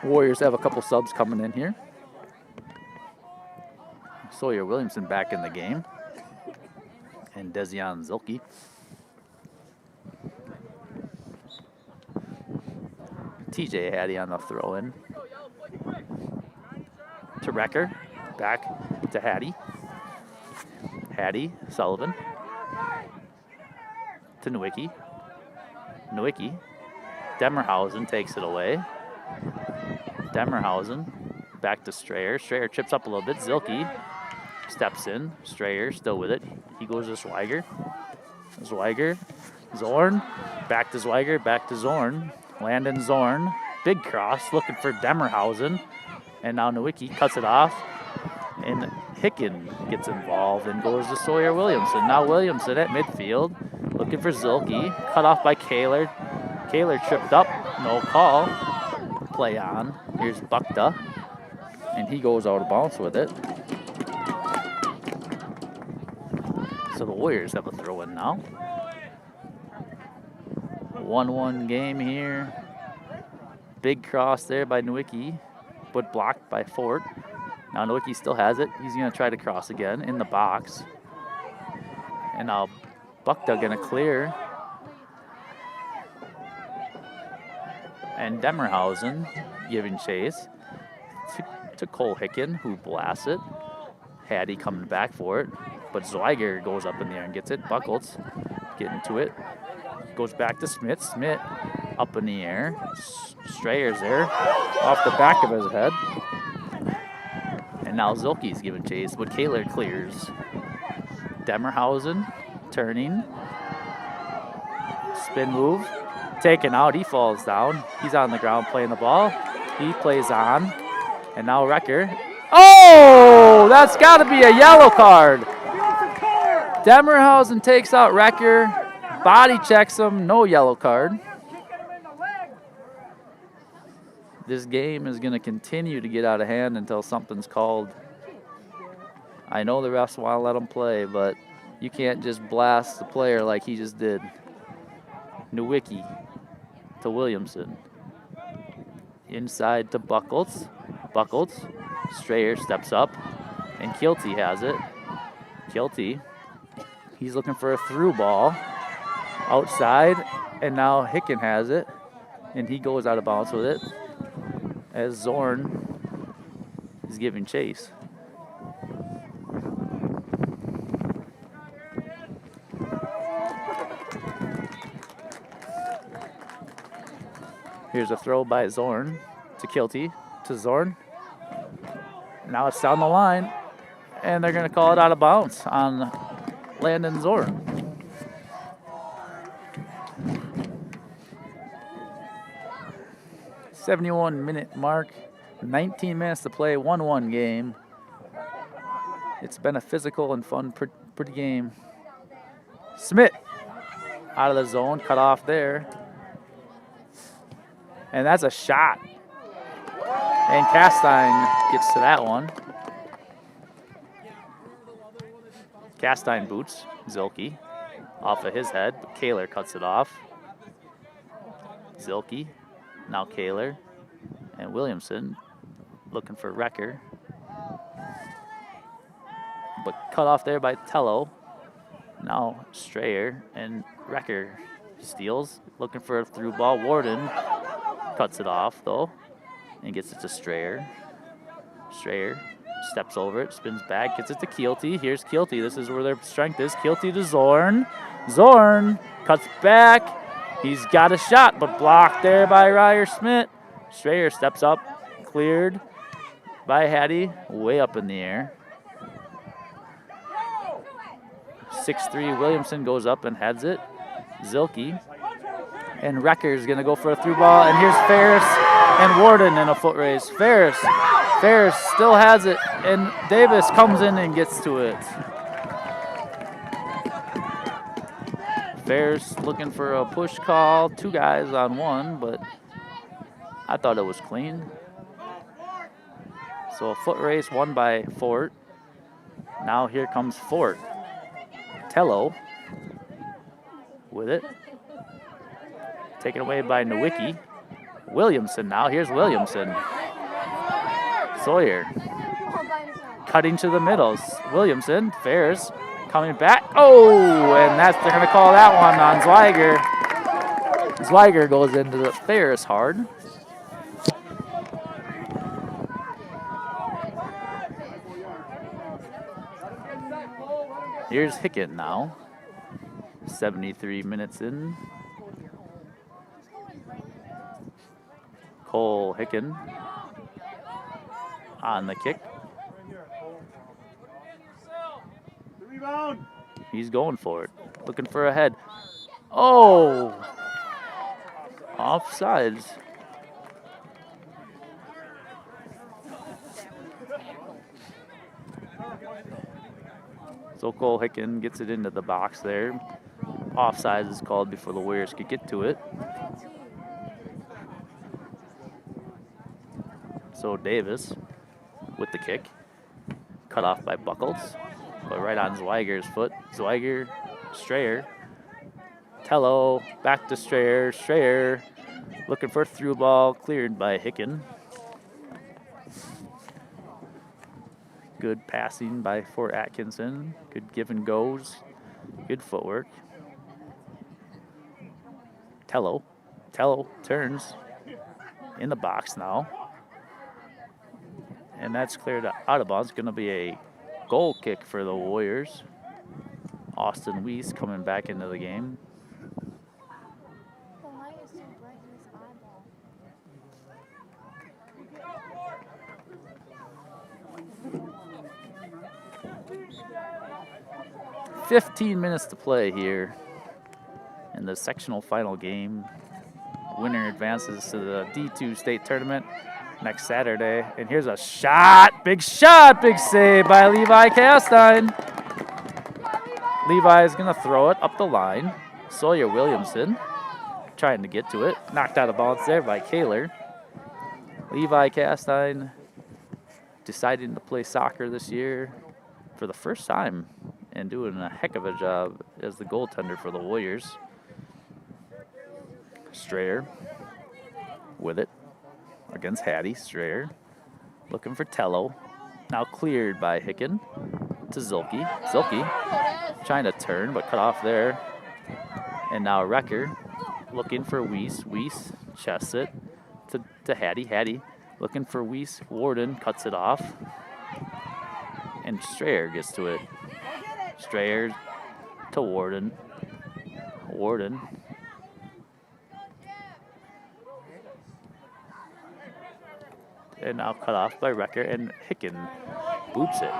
Warriors have a couple subs coming in here. Sawyer Williamson back in the game. And Dezion Zilke. TJ Hattie on the throw in. To Recker. Back to Hattie. Hattie, Sullivan. To Nowicki. Nowicki. Demerhausen takes it away. Demerhausen back to Strayer. Strayer chips up a little bit. Zilke steps in. Strayer still with it. He goes to Zwiger. Zwiger. Zorn. Back to Zwiger. Back to Zorn. Landon Zorn. Big cross looking for Demerhausen. And now Nowicki cuts it off. And Hicken gets involved and goes to Sawyer Williamson. Now Williamson at midfield. Looking for Zilke. Cut off by Kaler. Kaler tripped up. No call. Play on. Here's Bukta. And he goes out of bounds with it. So the Warriors have a throw in now. 1-1 game here. Big cross there by Nowicki, but blocked by Fort. Now Nowicki still has it. He's going to try to cross again in the box. And now Bukta going to clear. And Demerhausen giving chase to Cole Hicken, who blasts it. Hattie coming back for it. But Zwiger goes up in the air and gets it. Buckles getting to it. Goes back to Smith. Smith up in the air. Strayer's there. Off the back of his head. And now Zilke's giving chase, but Kaler clears. Demerhausen turning. Spin move. Taken out. He falls down. He's on the ground playing the ball. He plays on. And now Recker. Oh! That's got to be a yellow card. Demerhausen takes out Recker. Body checks him. No yellow card. This game is going to continue to get out of hand until something's called. I know the refs want to let him play, but you can't just blast the player like he just did. Nowicki to Williamson. Inside to Buckles. Buckles. Strayer steps up, and Kilty has it. Kilty. He's looking for a through ball. Outside, and now Hicken has it, and he goes out of bounds with it as Zorn is giving chase. Here's a throw by Zorn to Kilty to Zorn. Now it's down the line, and they're going to call it out of bounds on Landon Zorn. 71-minute mark, 19 minutes to play, 1-1 game. It's been a physical and fun, pretty game. Smith out of the zone, cut off there. And that's a shot. And Castine gets to that one. Castine boots Zilke off of his head, but Kaler cuts it off. Zilke. Now Kaler and Williamson looking for Recker. But cut off there by Tello. Now Strayer and Recker steals. Looking for a through ball. Warden cuts it off though and gets it to Strayer. Strayer steps over it, spins back, gets it to Kilty. Here's Kilty. This is where their strength is. Kilty to Zorn. Zorn cuts back. He's got a shot, but blocked there by Ryer Smith. Strayer steps up, cleared by Hattie, way up in the air. 6'3", Williamson goes up and heads it. Zilke. And Recker's going to go for a through ball, and here's Ferris. and Warden in a foot race. Ferris still has it, and Davis comes in and gets to it. Ferris looking for a push call. 2 guys on 1, but I thought it was clean. So a foot race won by Fort. Now here comes Fort. Tello with it. Taken away by Nowicki. Williamson now. Here's Williamson. Sawyer cutting to the middles. Williamson, Ferris coming back. Oh, and they're going to call that one on Zweiger. Zweiger goes into the Ferris hard. Here's Hicken now. 73 minutes in. Cole Hicken on the kick. He's going for it. Looking for a head. Oh! Offsides. So Cole Hicken gets it into the box there. Offsides is called before the Warriors could get to it. So Davis with the kick. Cut off by Buckles, but right on Zweiger's foot. Zweiger, Strayer. Tello, back to Strayer. Strayer looking for a through ball, cleared by Hicken. Good passing by Fort Atkinson. Good give and goes. Good footwork. Tello turns in the box now. And that's cleared out of bounds. Going to be a goal kick for the Warriors. Austin Weiss coming back into the game. The light is so bright in his eyeball. 15 minutes to play here in the sectional final game. Winner advances to the D2 state tournament next Saturday. And here's a shot, big save by Levi Castine. Levi is going to throw it up the line. Sawyer Williamson trying to get to it. Knocked out of bounds there by Kaler. Levi Castine deciding to play soccer this year for the first time and doing a heck of a job as the goaltender for the Warriors. Strayer with it against Hattie. Strayer looking for Tello. Now cleared by Hicken to Zilke. Zilke trying to turn but cut off there. And now Recker looking for Weiss. Weiss chests it to Hattie. Hattie looking for Weiss. Warden cuts it off. And Strayer gets to it. Strayer to Warden. Warden. And now cut off by Recker, and Hicken boops it.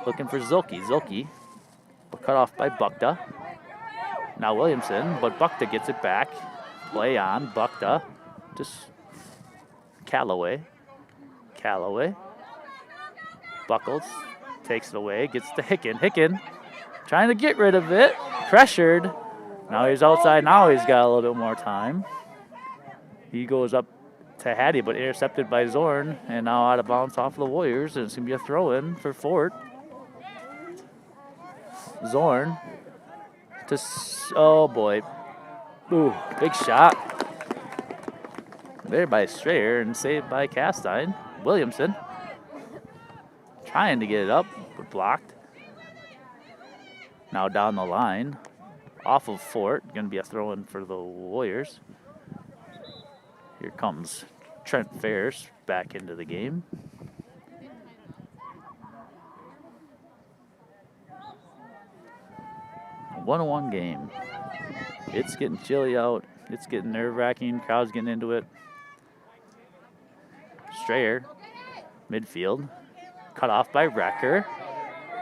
Looking for Zilke. Zilke, but cut off by Bukta. Now Williamson, but Bukta gets it back. Play on, Bukta. Just Callaway. Callaway. Buckles takes it away, gets to Hicken. Hicken trying to get rid of it. Pressured. Now he's outside. Now he's got a little bit more time. He goes up to Hattie, but intercepted by Zorn, and now out of bounds off the Warriors, and it's going to be a throw-in for Fort. Zorn to, oh boy. Ooh, big shot. There by Strayer and saved by Castine. Williamson trying to get it up, but blocked. Now down the line, off of Fort, going to be a throw-in for the Warriors. Here comes Trent Ferris back into the game. A 1-1 game. It's getting chilly out. It's getting nerve-wracking. Crowd's getting into it. Strayer, midfield. Cut off by Recker.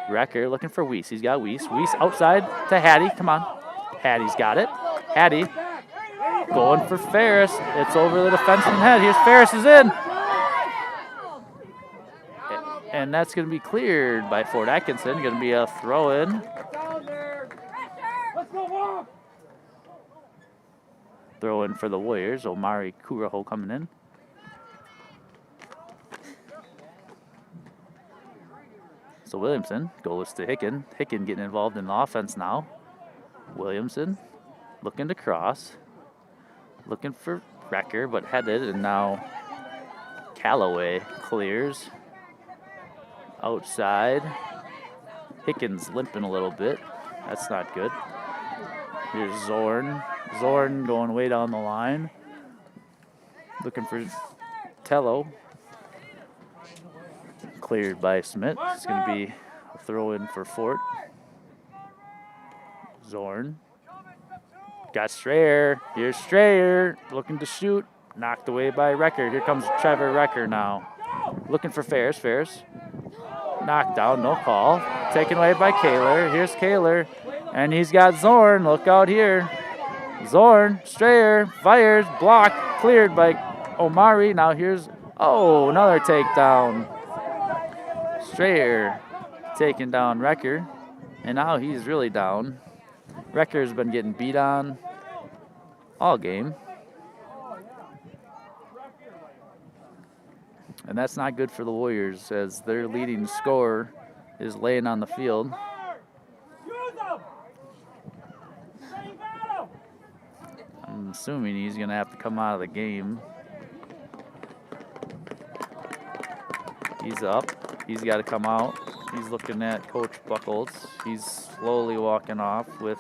Recker looking for Weiss. He's got Weiss. Weiss outside to Hattie. Come on. Hattie's got it. Hattie Going for Ferris. It's over the defenseman's head. Here's Ferris is in. And that's going to be cleared by Fort Atkinson. Going to be a throw in. Down there. Let's go walk. Throw in for the Warriors. Omari Kuraho coming in. So Williamson goes to Hicken. Hicken getting involved in the offense now. Williamson looking to cross. Looking for Wrecker, but headed, and now Callaway clears. Outside. Hicken's limping a little bit. That's not good. Here's Zorn. Zorn going way down the line. Looking for Tello. Cleared by Smith. It's going to be a throw in for Fort. Zorn. Got Strayer. Here's Strayer looking to shoot. Knocked away by Recker. Here comes Trevor Recker now. Looking for Ferris. Ferris. Knocked down. No call. Taken away by Kaler. Here's Kaler. And he's got Zorn. Look out here. Zorn. Strayer. Fires. Blocked. Cleared by Omari. Now here's, oh, another takedown. Strayer taking down Recker. And now he's really down. Recker's been getting beat on all game. And that's not good for the Warriors as their leading scorer is laying on the field. I'm assuming he's going to have to come out of the game. He's up. He's got to come out. He's looking at Coach Buckles. He's slowly walking off with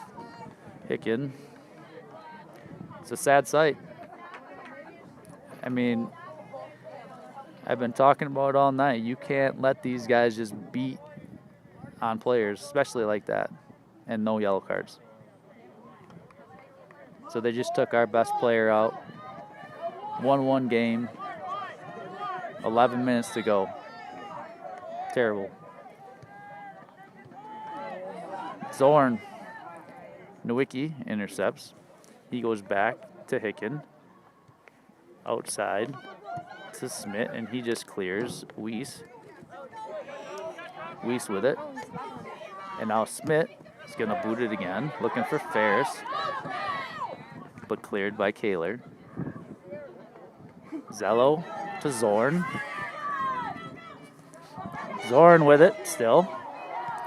Hicken. It's a sad sight. I mean, I've been talking about it all night. You can't let these guys just beat on players, especially like that, and no yellow cards. So they just took our best player out. 1-1 game. 11 minutes to go. Terrible. Zorn. Nowicki intercepts. He goes back to Hicken. Outside to Smith, and he just clears Weiss. Weiss with it. And now Smith is going to boot it again, looking for Ferris, but cleared by Kaler. Zello to Zorn. Zorn with it still.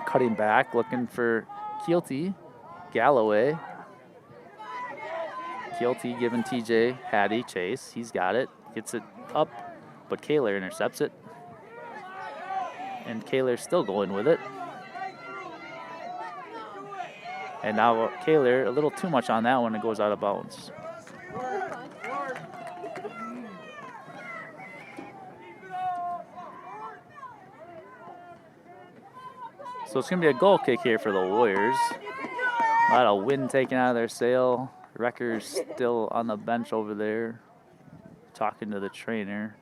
Cutting back, looking for Keelty. Galloway. Keelty giving TJ Hattie chase. He's got it. Gets it up, but Kaler intercepts it. And Kaler's still going with it. And now Kaler, a little too much on that one. It goes out of bounds. So it's going to be a goal kick here for the Warriors. A lot of wind taken out of their sail. Recker's still on the bench over there, talking to the trainer.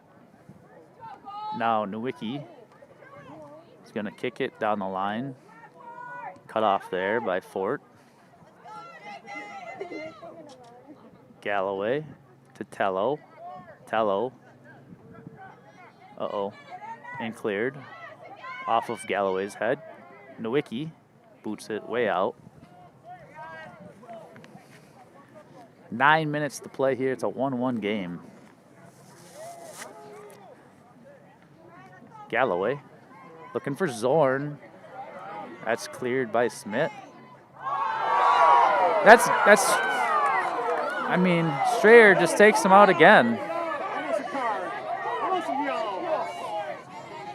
Now Nowicki is going to kick it down the line. Cut off there by Fort. Galloway to Tello. Tello. Uh-oh. And cleared. Off of Galloway's head. Nowicki boots it way out. 9 minutes to play here. It's a 1-1 game. Galloway looking for Zorn. That's cleared by Smith. That's I mean, Strayer just takes him out again.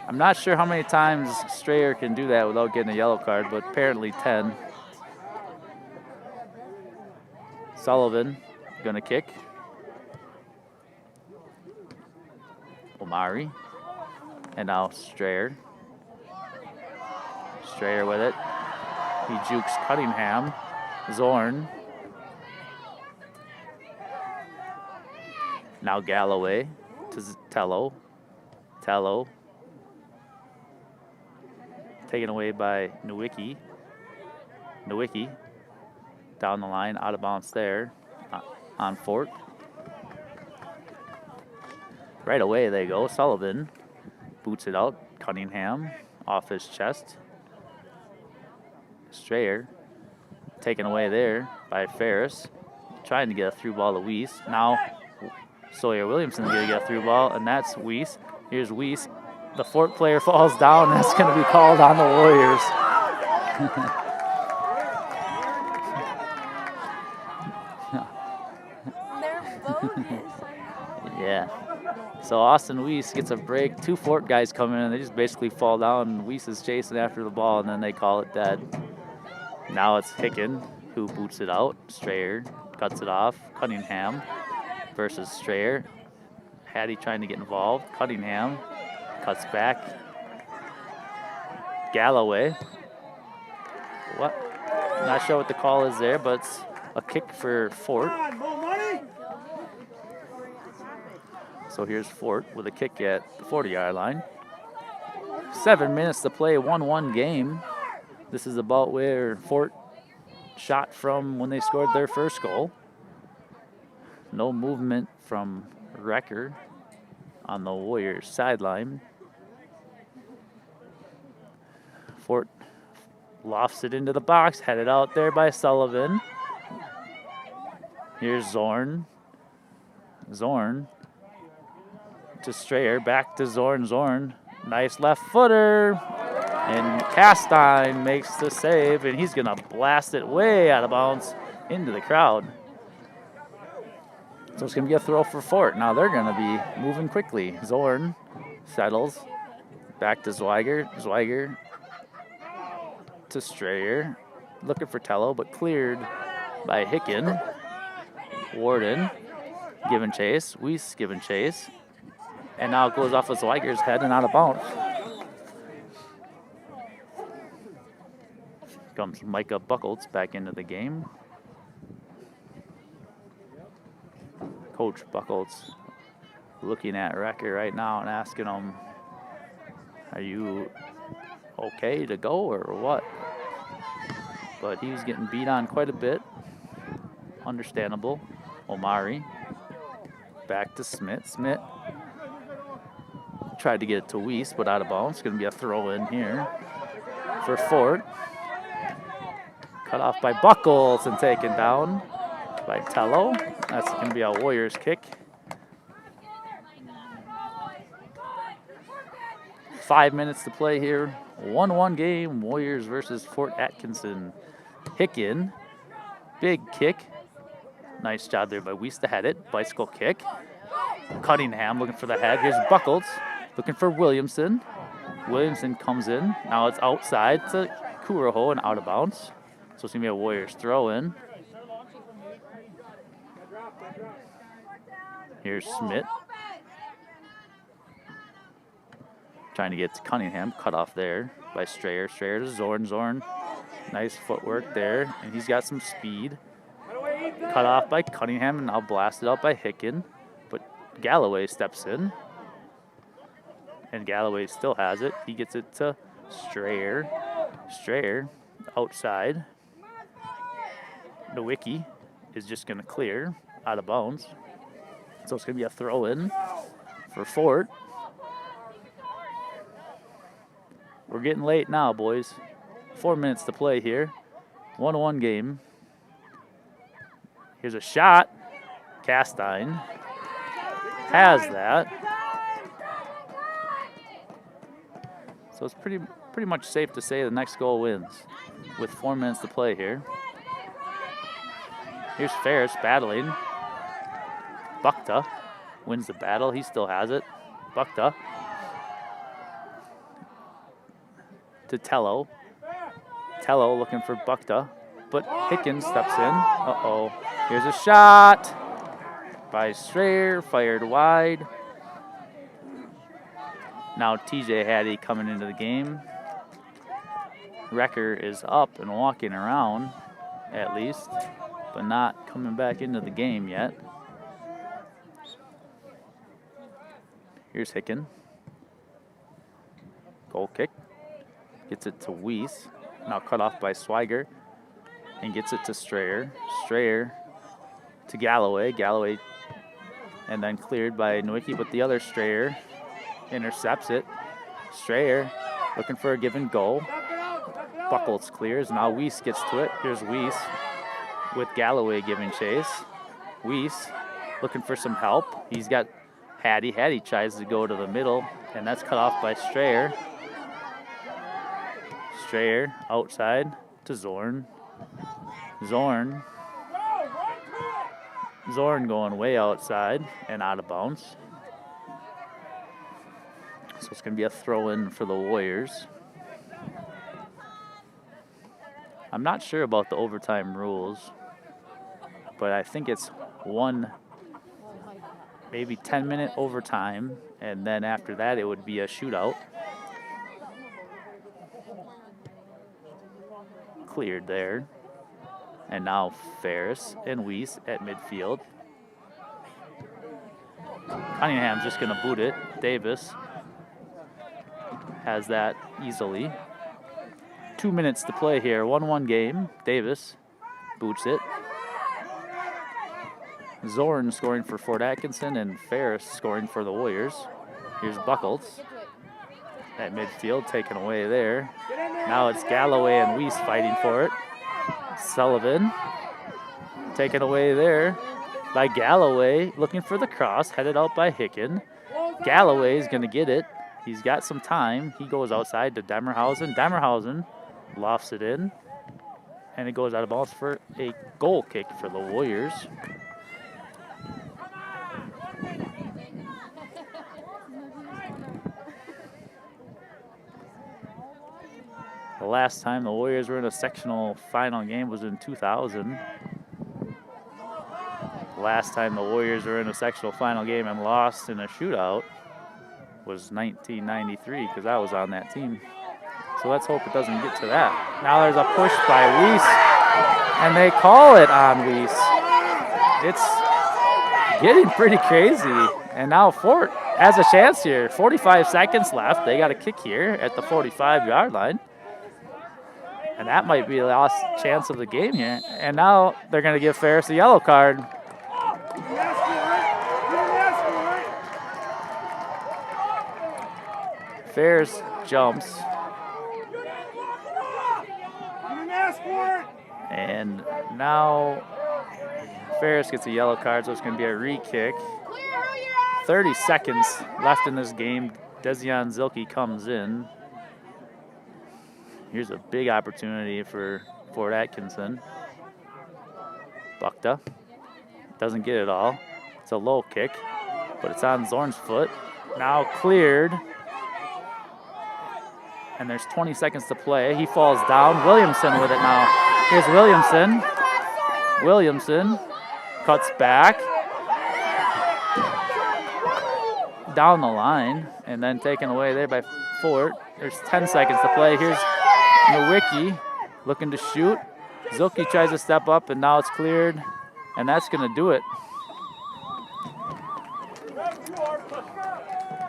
I'm not sure how many times Strayer can do that without getting a yellow card, but apparently 10. Sullivan gonna kick. Omari. And now Strayer. Strayer with it. He jukes Cunningham. Zorn. Now Galloway to Tello. Tello. Taken away by Nowicki. Nowicki down the line, out of bounds there. on Fort. Right away they go. Sullivan boots it out. Cunningham off his chest. Strayer taken away there by Ferris. Trying to get a through ball to Weiss. Now Sawyer Williamson's going to get a through ball, and that's Weiss. Here's Weiss. The Fort player falls down. That's going to be called on the Warriors. They're bogus. Yeah. So Austin Weiss gets a break. 2 Fort guys come in, and they just basically fall down. Weiss is chasing after the ball, and then they call it dead. Now it's Hicken who boots it out. Strayer cuts it off. Cunningham versus Strayer. Hattie trying to get involved. Cunningham cuts back. Galloway. What? Not sure what the call is there, but it's a kick for Fort. So here's Fort with a kick at the 40-yard line. 7 minutes to play, 1-1 game. This is about where Fort shot from when they scored their first goal. No movement from Recker on the Warriors sideline. Fort lofts it into the box, headed out there by Sullivan. Here's Zorn. Zorn to Strayer, back to Zorn. Zorn, nice left footer. And Castine makes the save, and he's gonna blast it way out of bounds into the crowd. So it's gonna be a throw for Fort. Now they're gonna be moving quickly. Zorn settles, back to Zweiger. Zweiger to Strayer, looking for Tello, but cleared by Hicken. Warden giving chase. Weiss giving chase. And now it goes off of Zweiger's head and out of bounds. Comes Micah Buckles back into the game. Coach Buckles looking at Recker right now and asking him, are you okay to go or what? But he was getting beat on quite a bit. Understandable. Omari back to Smith. Smith tried to get it to Weiss, but out of bounds. It's going to be a throw in here for Fort. Cut off by Buckles and taken down by Tello. That's going to be a Warriors kick. 5 minutes to play here. 1-1 game. Warriors versus Fort Atkinson. Hicken. Big kick. Nice job there by Weiss to head it. Bicycle kick. Cunningham looking for the head. Here's Buckles looking for Williamson. Williamson comes in. Now it's outside to Kuroho and out of bounds. So it's going to be a Warriors throw in. Here's Smith. Trying to get to Cunningham. Cut off there by Strayer. Strayer to Zorn. Zorn. Nice footwork there. And he's got some speed. Cut off by Cunningham and now blasted out by Hicken. But Galloway steps in. And Galloway still has it. He gets it to Strayer. Strayer outside. Nowicki is just going to clear out of bounds. So it's going to be a throw in for Fort. We're getting late now, boys. 4 minutes to play here. 1-1 game. Here's a shot. Castine has that. So it's pretty much safe to say the next goal wins with 4 minutes to play here. Here's Ferris battling. Bukta wins the battle. He still has it. Bukta to Tello. Tello looking for Bukta, but Hicken steps in. Uh-oh. Here's a shot by Strayer, fired wide. Now TJ Hattie coming into the game. Recker is up and walking around, at least, but not coming back into the game yet. Here's Hicken. Goal kick. Gets it to Weiss. Now cut off by Swiger. And gets it to Strayer. Strayer to Galloway. Galloway, and then cleared by Nowicki, but the other Strayer intercepts it. Strayer looking for a give and go. Buckles clears. Now Weiss gets to it. Here's Weiss with Galloway giving chase. Weiss looking for some help. He's got Hattie. Hattie tries to go to the middle, and that's cut off by Strayer. Strayer outside to Zorn. Zorn going way outside and out of bounds. So it's going to be a throw-in for the Warriors. I'm not sure about the overtime rules, but I think it's one, maybe 10-minute overtime, and then after that it would be a shootout. Cleared there. And now Ferris and Weiss at midfield. Cunningham's just going to boot it. Davis has that easily. 2 minutes to play here. 1-1 game. Davis boots it. Zorn scoring for Fort Atkinson and Ferris scoring for the Warriors. Here's Buckles at midfield, taken away there. Now it's Galloway and Weiss fighting for it. Sullivan taken away there by Galloway, looking for the cross, headed out by Hicken. Galloway's going to get it. He's got some time. He goes outside to Demerhausen. Demerhausen lofts it in, and it goes out of bounds for a goal kick for the Warriors. The last time the Warriors were in a sectional final game was in 2000. Last time the Warriors were in a sectional final game and lost in a shootout was 1993, because I was on that team. So let's hope it doesn't get to that. Now there's a push by Weiss, and they call it on Weiss. It's getting pretty crazy. And now Fort has a chance here. 45 seconds left. They got a kick here at the 45-yard line. And that might be the last chance of the game here. And now they're going to give Ferris a yellow card. Ferris jumps. And now Ferris gets a yellow card, so it's going to be a re-kick. 30 seconds left in this game. Dezion Zilke comes in. Here's a big opportunity for Fort Atkinson. Bukta doesn't get it all. It's a low kick, but it's on Zorn's foot. Now cleared. And there's 20 seconds to play. He falls down. Williamson with it now. Here's Williamson. Williamson cuts back. Down the line, and then taken away there by Fort. There's 10 seconds to play. Here's Nowicki looking to shoot. Zilke tries to step up, and now it's cleared, and that's going to do it.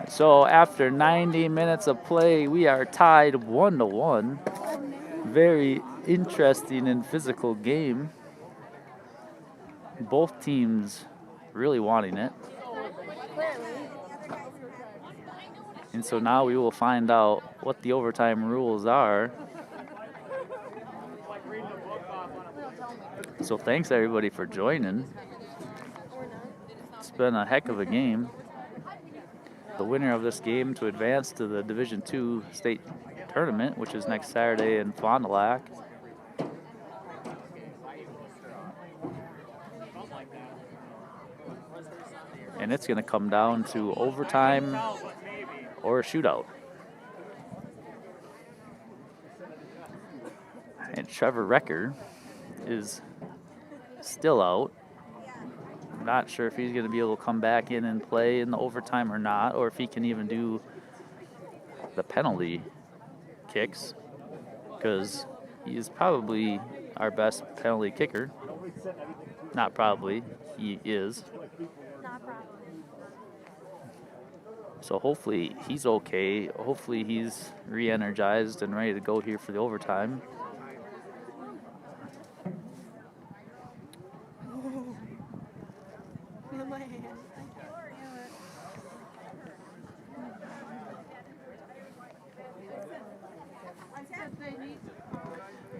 So after 90 minutes of play, we are tied 1-1. Very interesting and physical game. Both teams really wanting it. And so now we will find out what the overtime rules are. So thanks everybody for joining. It's been a heck of a game. The winner of this game to advance to the Division II state tournament, which is next Saturday in Fond du Lac. And it's going to come down to overtime or a shootout. And Trevor Recker is still out. I'm not sure if he's going to be able to come back in and play in the overtime or not, or if he can even do the penalty kicks, because he is probably our best penalty kicker. Not probably, he is. Not probably. So hopefully he's okay. Hopefully he's re-energized and ready to go here for the overtime.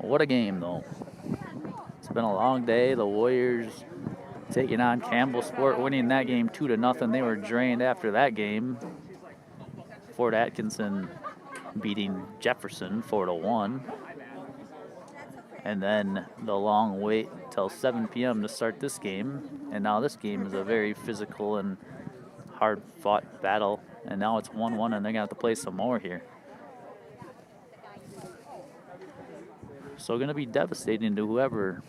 What a game, though. It's been a long day. The Warriors taking on Campbell Sport, winning that game 2-0. They were drained after that game. Fort Atkinson beating Jefferson 4-1. And then the long wait till 7 p.m. to start this game. And now this game is a very physical and hard-fought battle. And now it's 1-1, and they're going to have to play some more here. So going to be devastating to whoever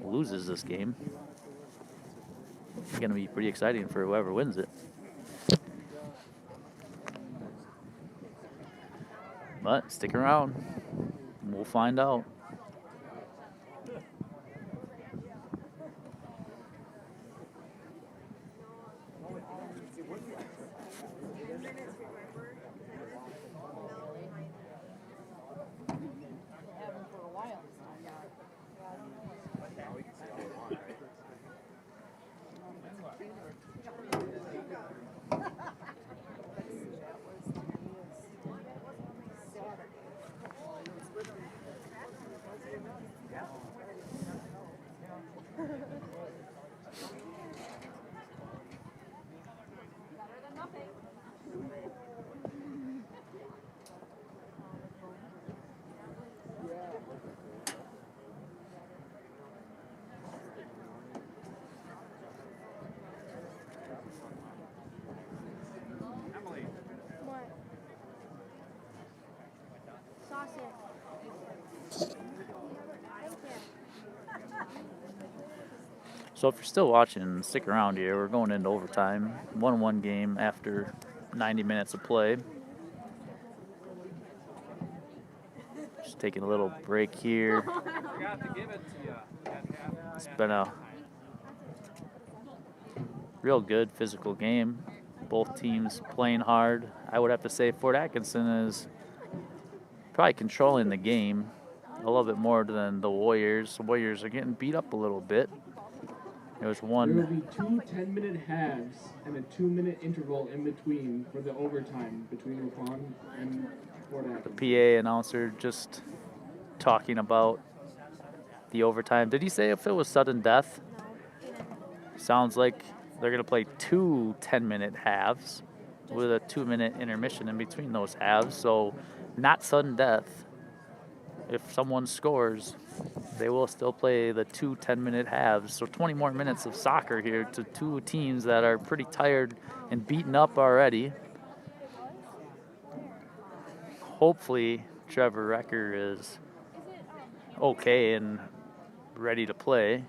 loses this game. It's going to be pretty exciting for whoever wins it. But stick around. We'll find out. What? Sausage. So if you're still watching, stick around here. We're going into overtime. 1-1 game after 90 minutes of play. Just taking a little break here. It's been a real good physical game. Both teams playing hard. I would have to say Fort Atkinson is probably controlling the game a little bit more than the Warriors. The Warriors are getting beat up a little bit. There was There will one. be 2 10-minute halves and a 2-minute interval in between for the overtime between Waupun and Fort The Atkinson. PA announcer just talking about the overtime. Did he say if it was sudden death? Sounds like they're going to play 2 10-minute halves with a 2-minute intermission in between those halves. So not sudden death. If someone scores, they will still play the 2 10-minute halves. So 20 more minutes of soccer here to two teams that are pretty tired and beaten up already. Hopefully Trevor Recker is okay and ready to play.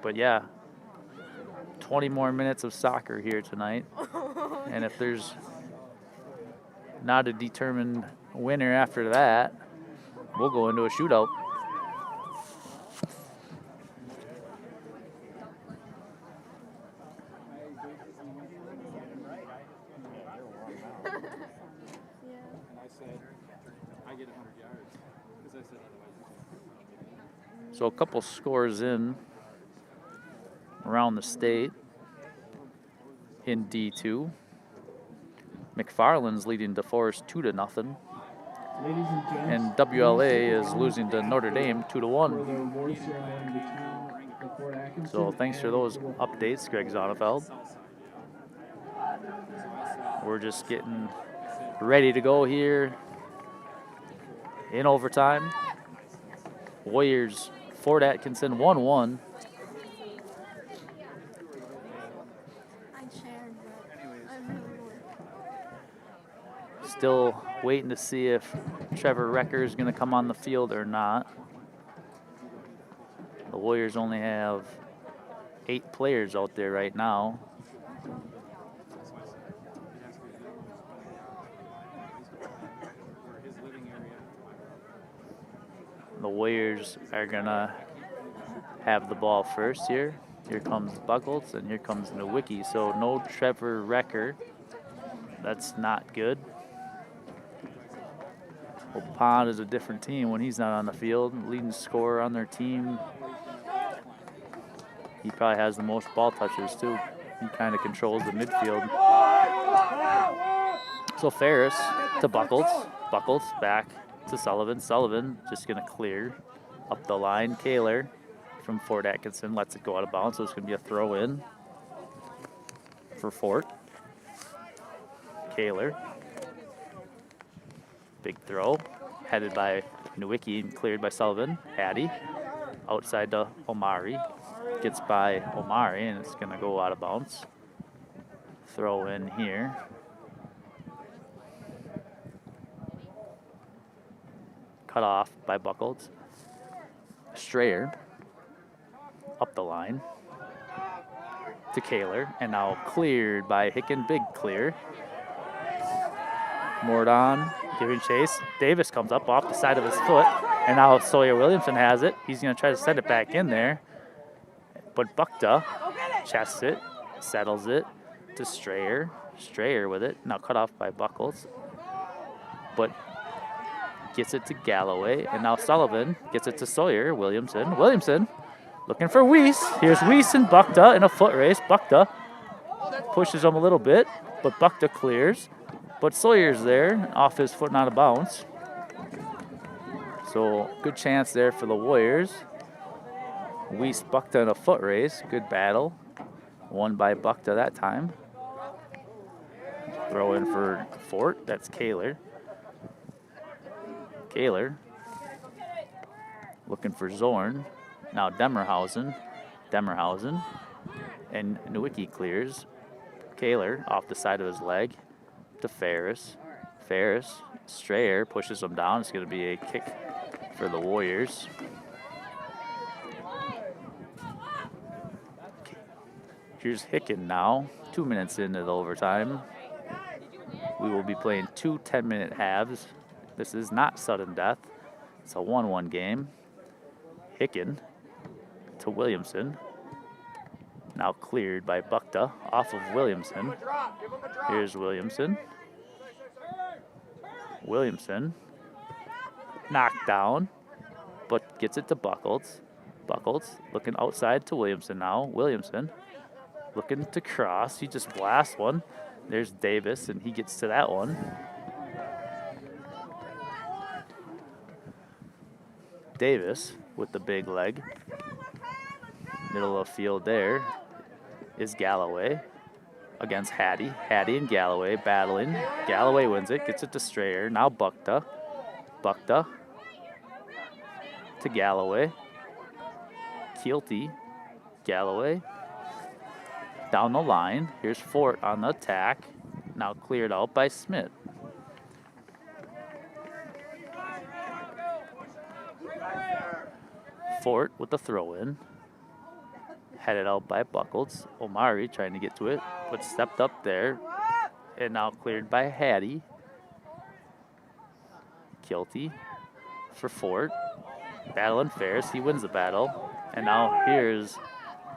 But yeah, 20 more minutes of soccer here tonight. And if there's not a determined winner after that, we'll go into a shootout. So a couple scores in around the state in D2. McFarland's leading DeForest 2-0, Ladies and gents, and WLA is losing to Notre Dame 2-1. for the award ceremony between the Fort Atkinson So thanks for and those the Waupun. updates, Greg Zonefeld. We're just getting ready to go here in overtime. Warriors, Fort Atkinson 1-1. I'm Sharon, but I'm really bored. Still waiting to see if Trevor Recker is going to come on the field or not. The Warriors only have 8 players out there right now. The Warriors are going to have the ball first here. Here comes Buckles, and here comes Nowicki. So no Trevor Recker. That's not good. Well, Pond is a different team when he's not on the field. Leading scorer on their team. He probably has the most ball touches, too. He kind of controls the midfield. So Ferris to Buckles. Buckles back to Sullivan. Sullivan just going to clear up the line. Kaler from Fort Atkinson lets it go out of bounds, so it's going to be a throw in for Fort. Kaler. Big throw. Headed by Nowicki and cleared by Sullivan. Hattie. Outside to Omari. Gets by Omari, and it's going to go out of bounds. Throw in here. Cut off by Buckles. Strayer up the line to Kaler, and now cleared by Hicken. Big clear. Mordon giving chase. Davis comes up off the side of his foot, and now Sawyer Williamson has it. He's going to try to send it back in there, but Bukta chests it, settles it to Strayer. Strayer with it, now cut off by Buckles, but gets it to Galloway, and now Sullivan gets it to Sawyer Williamson. Williamson looking for Weiss. Here's Weiss and Bukta in a foot race. Bukta pushes him a little bit, but Bukta clears. But Sawyer's there, off his foot and out of bounds. So good chance there for the Warriors. Weiss, Bukta in a foot race. Good battle. Won by Bukta that time. Throw in for Fort. That's Kaler. Kaler looking for Zorn. Now Demerhausen. Demerhausen. And Nowicki clears. Kaler off the side of his leg to Ferris. Ferris. Strayer pushes him down. It's going to be a kick for the Warriors. Here's Hicken now. 2 minutes into the overtime. We will be playing 2 10-minute halves. This is not sudden death. It's a 1-1 game. Hicken to Williamson. Now cleared by Bukta off of Williamson. Here's Williamson. Williamson knocked down, but gets it to Buckles. Buckles looking outside to Williamson now. Williamson looking to cross. He just blasts one. There's Davis, and he gets to that one. Davis with the big leg. Middle of field there is Galloway against Hattie. Hattie and Galloway battling. Galloway wins it, gets it to Strayer. Now Bukta. Bukta to Galloway. Keelty. Galloway. Down the line. Here's Fort on the attack. Now cleared out by Smith. Fort with the throw-in. Headed out by Buckles. Omari trying to get to it, but stepped up there. And now cleared by Hattie. Keelty for Fort. Battling Ferris. He wins the battle. And now here's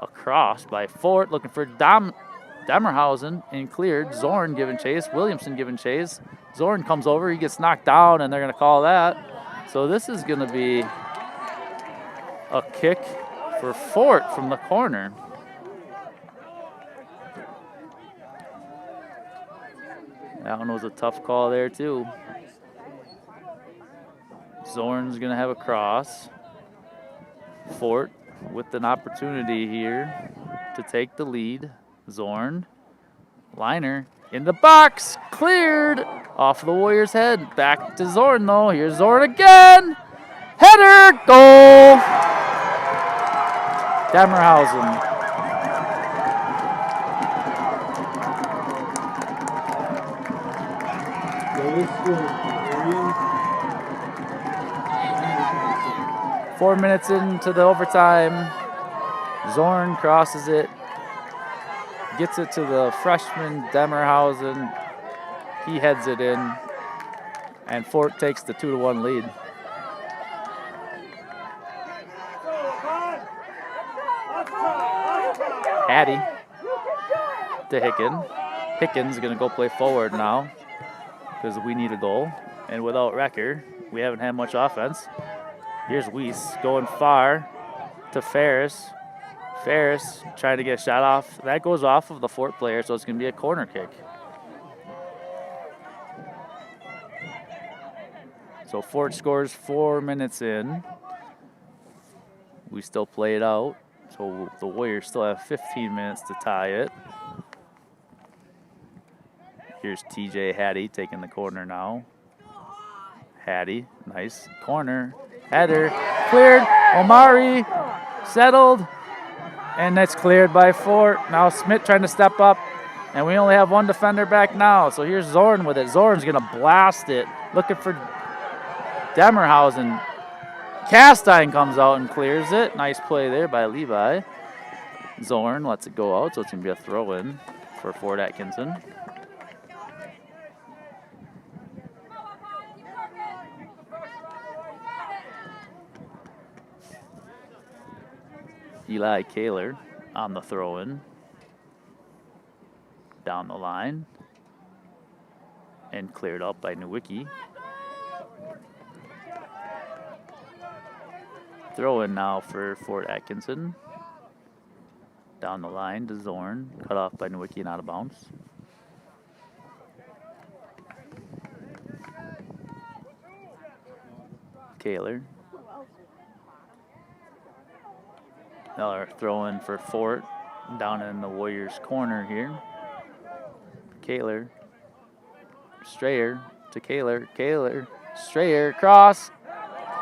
a cross by Fort looking for Demerhausen and cleared. Zorn giving chase. Williamson giving chase. Zorn comes over. He gets knocked down, and they're going to call that. So this is going to be a kick for Fort from the corner. That one was a tough call there, too. Zorn's going to have a cross. Fort with an opportunity here to take the lead. Zorn. Liner in the box. Cleared off the Warriors' head. Back to Zorn, though. Here's Zorn again. Header. Goal. Demerhausen. Goal scored. Warriors. 4 minutes into the overtime. Zorn crosses it. Gets it to the freshman Demerhausen. He heads it in. And Fort takes the 2-1 lead. Hattie to Hicken. Hicken's going to go play forward now because we need a goal. And without Recker, we haven't had much offense. Here's Weiss going far to Ferris. Ferris trying to get a shot off. That goes off of the Fort player, so it's going to be a corner kick. So Fort scores 4 minutes in. We still play it out. So the Warriors still have 15 minutes to tie it. Here's TJ Hattie taking the corner now. Hattie, nice corner. Header, cleared. Omari, settled. And that's cleared by Fort. Now Smith trying to step up. And we only have one defender back now. So here's Zorn with it. Zorn's going to blast it. Looking for Demerhausen. Castine comes out and clears it. Nice play there by Levi. Zorn lets it go out, so it's going to be a throw-in for Fort Atkinson. Eli Kaler on the throw-in. Down the line. And cleared up by Nowicki. Throw-in now for Fort Atkinson. Down the line to Zorn. Cut off by Nowicki and out of bounds. Kaler. Another throw-in for Fort down in the Warriors' corner here. Kaler. Strayer to Kaler. Kaler. Strayer. Cross.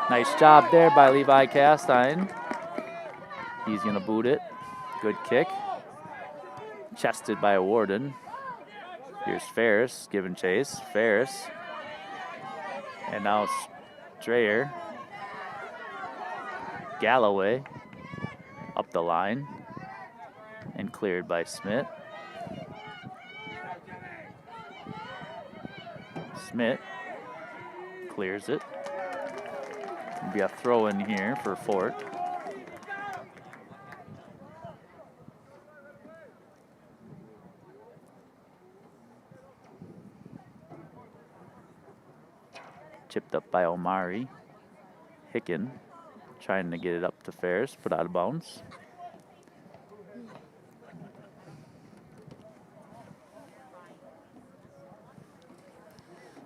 Nice job there by Levi Castine. He's going to boot it. Good kick. Chested by a Warden. Here's Ferris giving chase. Ferris. And now Strayer. Galloway. Up the line. And cleared by Smith. Smith clears it. It'll be a throw in here for Fort. Chipped up by Omari. Hicken trying to get it up to Ferris, put out of bounds.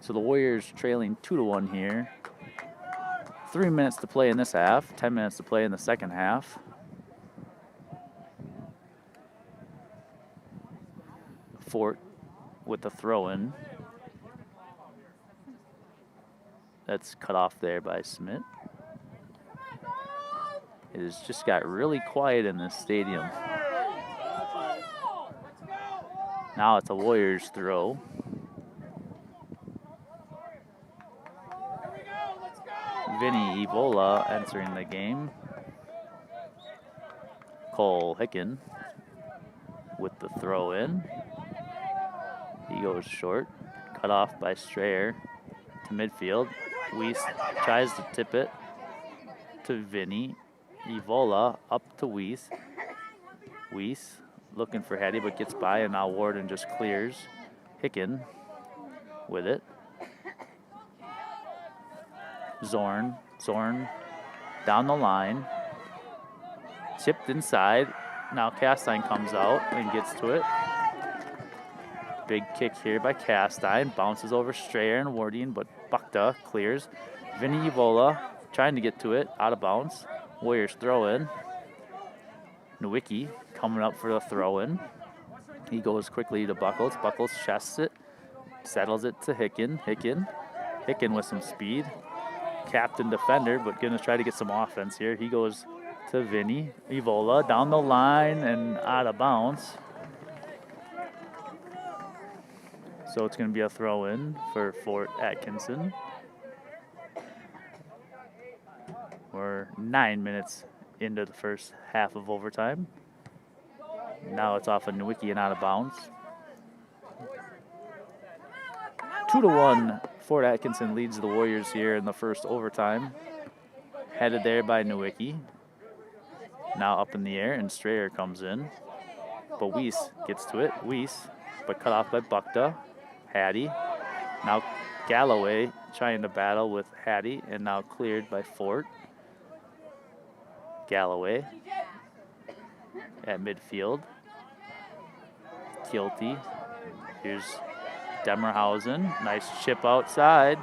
So the Warriors trailing 2-1 here. 3 minutes to play in this half, 10 minutes to play in the second half. Fort with the throw-in. That's cut off there by Smith. It has just got really quiet in this stadium. Now it's a Warriors throw. Vinny Evola entering the game. Cole Hicken with the throw in. He goes short. Cut off by Strayer to midfield. Weiss tries to tip it to Vinny. Evola up to Weiss. Weiss looking for Hattie but gets by, and now Warden just clears. Hicken with it. Zorn down the line. Chipped inside. Now Castine comes out and gets to it. Big kick here by Castine. Bounces over Strayer and Wardine, but Bukta clears. Vinny Evola trying to get to it. Out of bounds. Warriors throw in. Nowicki coming up for the throw in. He goes quickly to Buckles. Buckles chests it. Settles it to Hicken. Hicken with some speed. Captain defender, but going to try to get some offense here. He goes to Vinny Evola down the line and out of bounds. So it's going to be a throw in for Fort Atkinson. We're 9 minutes into the first half of overtime. Now it's off of Nowicki and out of bounds. 2-1. Fort Atkinson leads the Warriors here in the first overtime. Headed there by Nowicki. Now up in the air, and Strayer comes in. But Weiss gets to it. Weiss, but cut off by Bukta. Hattie. Now Galloway trying to battle with Hattie, and now cleared by Fort. Galloway at midfield. Kilty. Here's Demerhausen. Nice chip outside.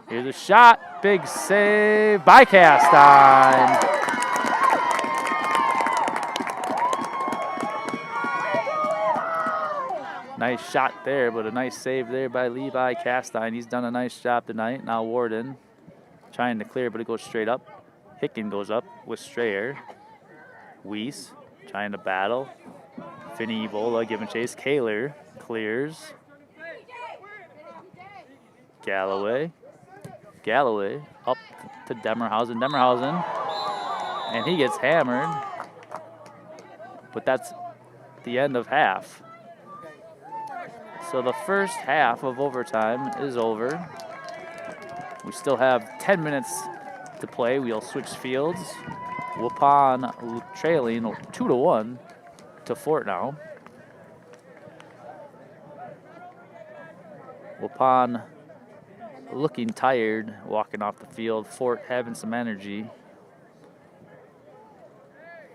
Here's a shot. Big save by Castine. Nice shot there, but a nice save there by Levi Castine. He's done a nice job tonight. Now Warden trying to clear, but it goes straight up. Hicken goes up with Strayer. Weiss trying to battle. Finney Evola giving chase. Kaler clears. Galloway up to Demerhausen. And he gets hammered. But that's the end of half. So the first half of overtime is over. We still have 10 minutes to play. We'll switch fields. Waupun trailing 2-1 to Fort now. Waupun looking tired walking off the field. Fort having some energy.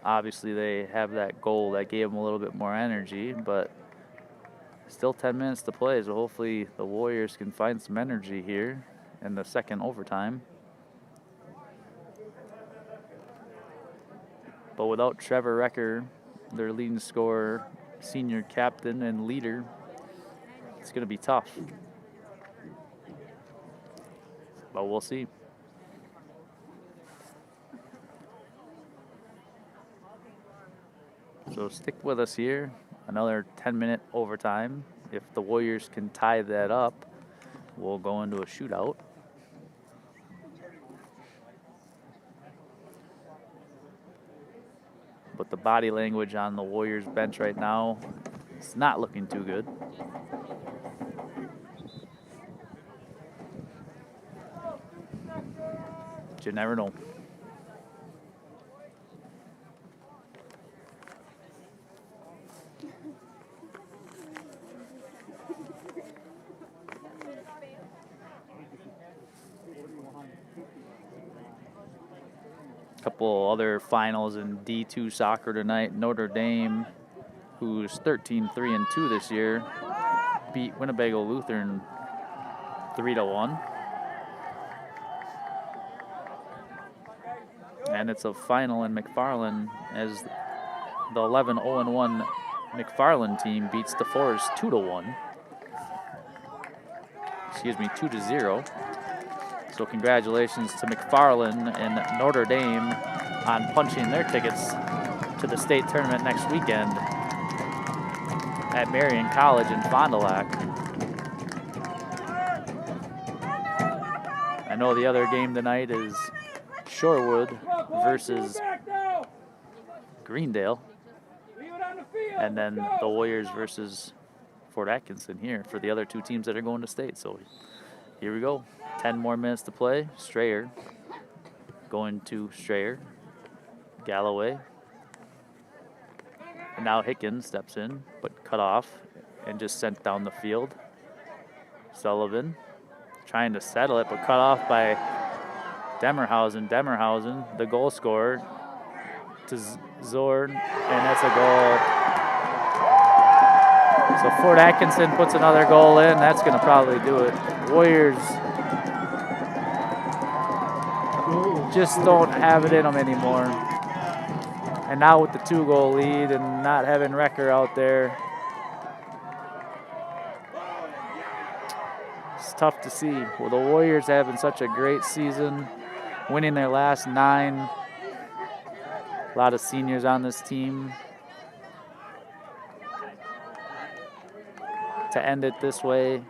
Obviously they have that goal that gave them a little bit more energy, but still 10 minutes to play, so hopefully the Warriors can find some energy here in the second overtime. But without Trevor Recker, their leading scorer, senior captain and leader, it's going to be tough. But we'll see. So stick with us here. Another 10-minute overtime. If the Warriors can tie that up, we'll go into a shootout. But the body language on the Warriors bench right now, it's not looking too good. But you never know. Couple other finals in D2 soccer tonight. Notre Dame, who's 13-3-2 this year, beat Winnebago Lutheran 3-1. And it's a final in McFarland as the 11-0-1 McFarland team beats DeForest 2-1. Excuse me, 2-0. So congratulations to McFarland and Notre Dame on punching their tickets to the state tournament next weekend at Marion College in Fond du Lac. I know the other game tonight is Shorewood versus Greendale. And then the Warriors versus Fort Atkinson here for the other two teams that are going to state. So here we go. 10 more minutes to play. Strayer going to Strayer. Galloway. And now Hicken steps in, but cut off and just sent down the field. Sullivan trying to settle it, but cut off by Demerhausen. Demerhausen, the goal scorer, to Zorn, and that's a goal. So Fort Atkinson puts another goal in. That's going to probably do it. Warriors just don't have it in them anymore. And now with the 2-goal lead and not having Recker out there, it's tough to see. Well, the Warriors having such a great season, winning their last 9. A lot of seniors on this team. To end it this way,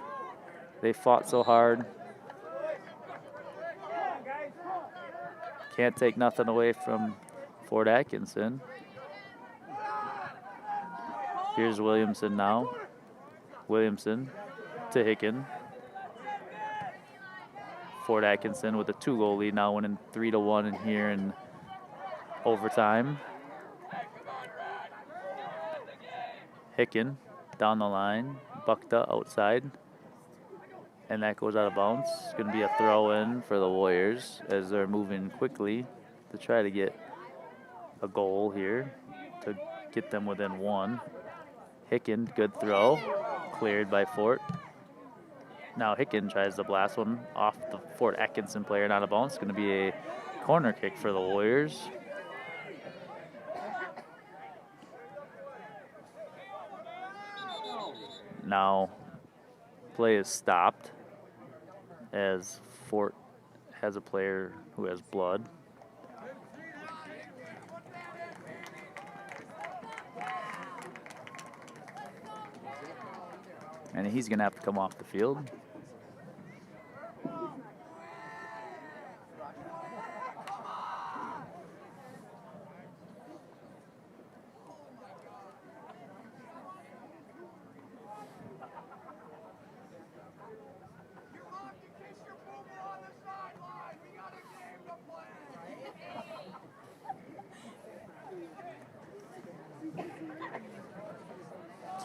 they fought so hard. Can't take nothing away from Fort Atkinson. Here's Williamson now. Williamson to Hicken. Fort Atkinson with a 2-goal lead now, winning 3-1 in here in overtime. Hicken down the line. Buckta outside. And that goes out of bounds. It's going to be a throw-in for the Warriors as they're moving quickly to try to get a goal here to get them within 1. Hicken, good throw. Cleared by Fort. Now Hicken tries to blast one off the Fort Atkinson player and out of bounds. It's going to be a corner kick for the Warriors. Now play is stopped as Fort has a player who has blood. And he's going to have to come off the field.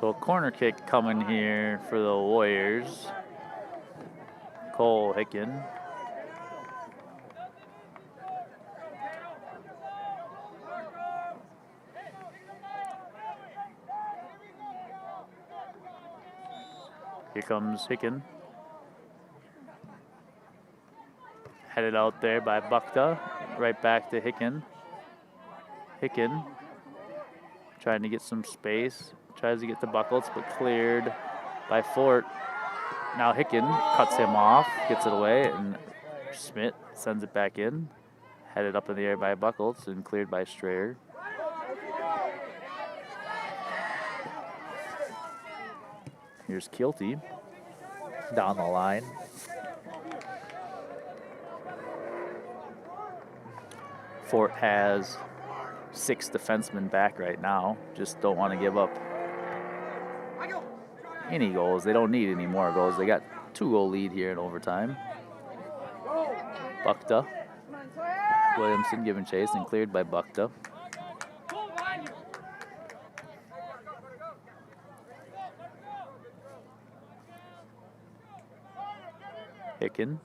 So a corner kick coming here for the Warriors. Cole Hicken. Here comes Hicken. Headed out there by Bukta. Right back to Hicken. Hicken trying to get some space. Tries to get to Buckles, but cleared by Fort. Now Hicken cuts him off, gets it away, and Schmidt sends it back in. Headed up in the air by Buckles and cleared by Strayer. Here's Kilty down the line. Fort has 6 defensemen back right now. Just don't want to give up any goals. They don't need any more goals. They got 2-goal lead here in overtime. Bukta. Williamson giving chase and cleared by Bukta. Hicken.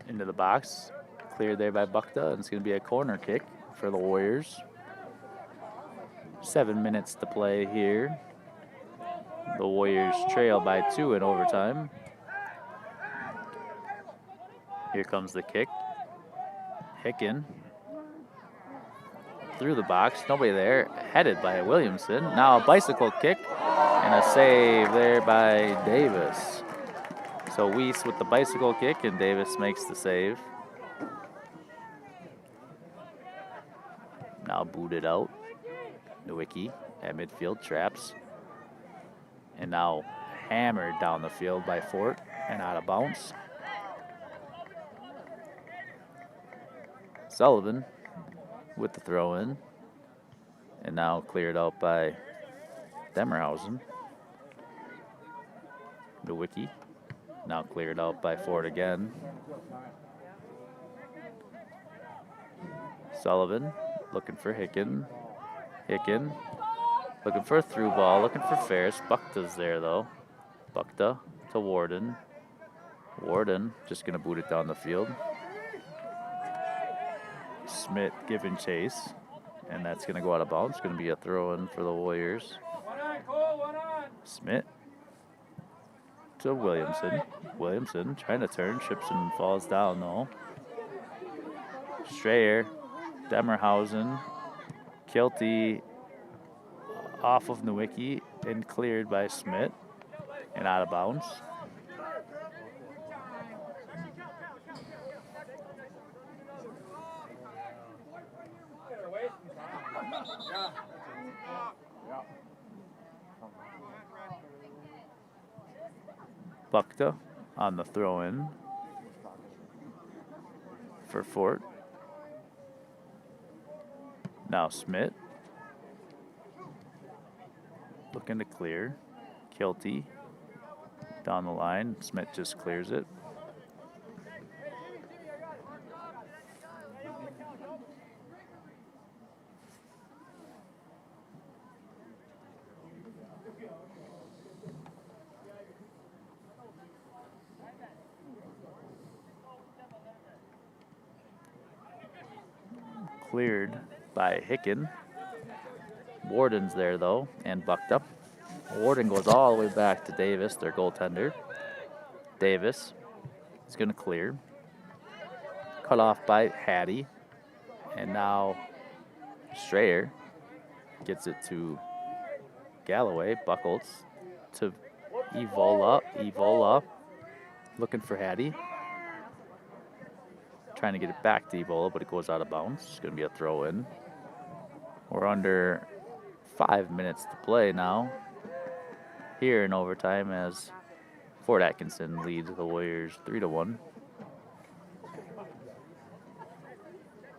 Into the box. Cleared there by Bukta, and it's going to be a corner kick for the Warriors. 7 minutes to play here. The Warriors trail by 2 in overtime. Here comes the kick. Hicken through the box. Nobody there. Headed by Williamson. Now a bicycle kick and a save there by Davis. So Weiss with the bicycle kick, and Davis makes the save. Now booted out. Nowicki at midfield, traps. And now hammered down the field by Fort and out of bounds. Sullivan with the throw in. And now cleared out by Demerhausen. Nowicki now cleared out by Fort again. Sullivan looking for Hicken. Hicken looking for a through ball, looking for Ferris. Bukta's there though. Bukta to Warden. Warden just gonna boot it down the field. Schmidt giving chase, and that's gonna go out of bounds. It's gonna be a throw in for the Warriors. Schmidt to Williamson. Williamson trying to turn, trips and falls down though. Strayer, Demerhausen, Kilty off of Nowicki and cleared by Schmidt and out of bounds. Bukta on the throw-in for Fort. Now Schmidt looking to clear. Kilty down the line. Schmidt just clears it. Cleared by Hicken. Warden's there though, and Bukta. Warden goes all the way back to Davis, their goaltender. Davis is going to clear. Cut off by Hattie. And now Strayer gets it to Galloway. Buckles to Evola. Evola looking for Hattie. Trying to get it back to Evola, but it goes out of bounds. It's going to be a throw in. We're under 5 minutes to play now. Here in overtime as Fort Atkinson leads the Warriors 3-1.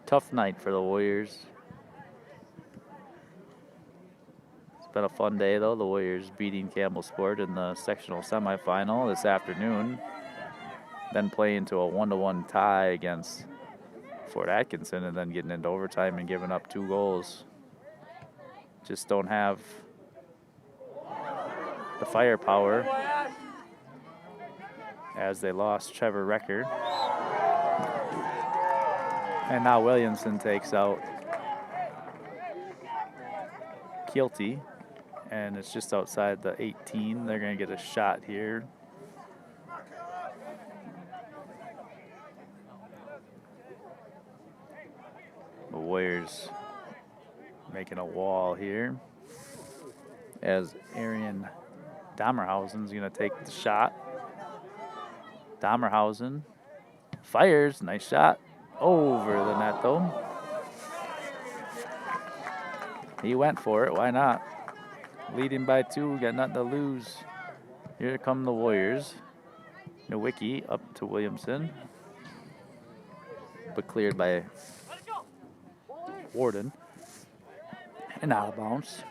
Tough night for the Warriors. It's been a fun day though. The Warriors beating Campbell Sport in the sectional semifinal this afternoon. Then playing to a 1-1 tie against Fort Atkinson and then getting into overtime and giving up 2 goals. Just don't have the firepower as they lost Trevor Recker. And now Williamson takes out Keelty, and it's just outside the 18. They're going to get a shot here. The Warriors making a wall here as Arian Damerhausen's going to take the shot. Damerhausen fires, nice shot. Over the net, though. He went for it. Why not? Leading by 2. Got nothing to lose. Here come the Warriors. Nowicki up to Williamson. But cleared by Warden. And out of bounds.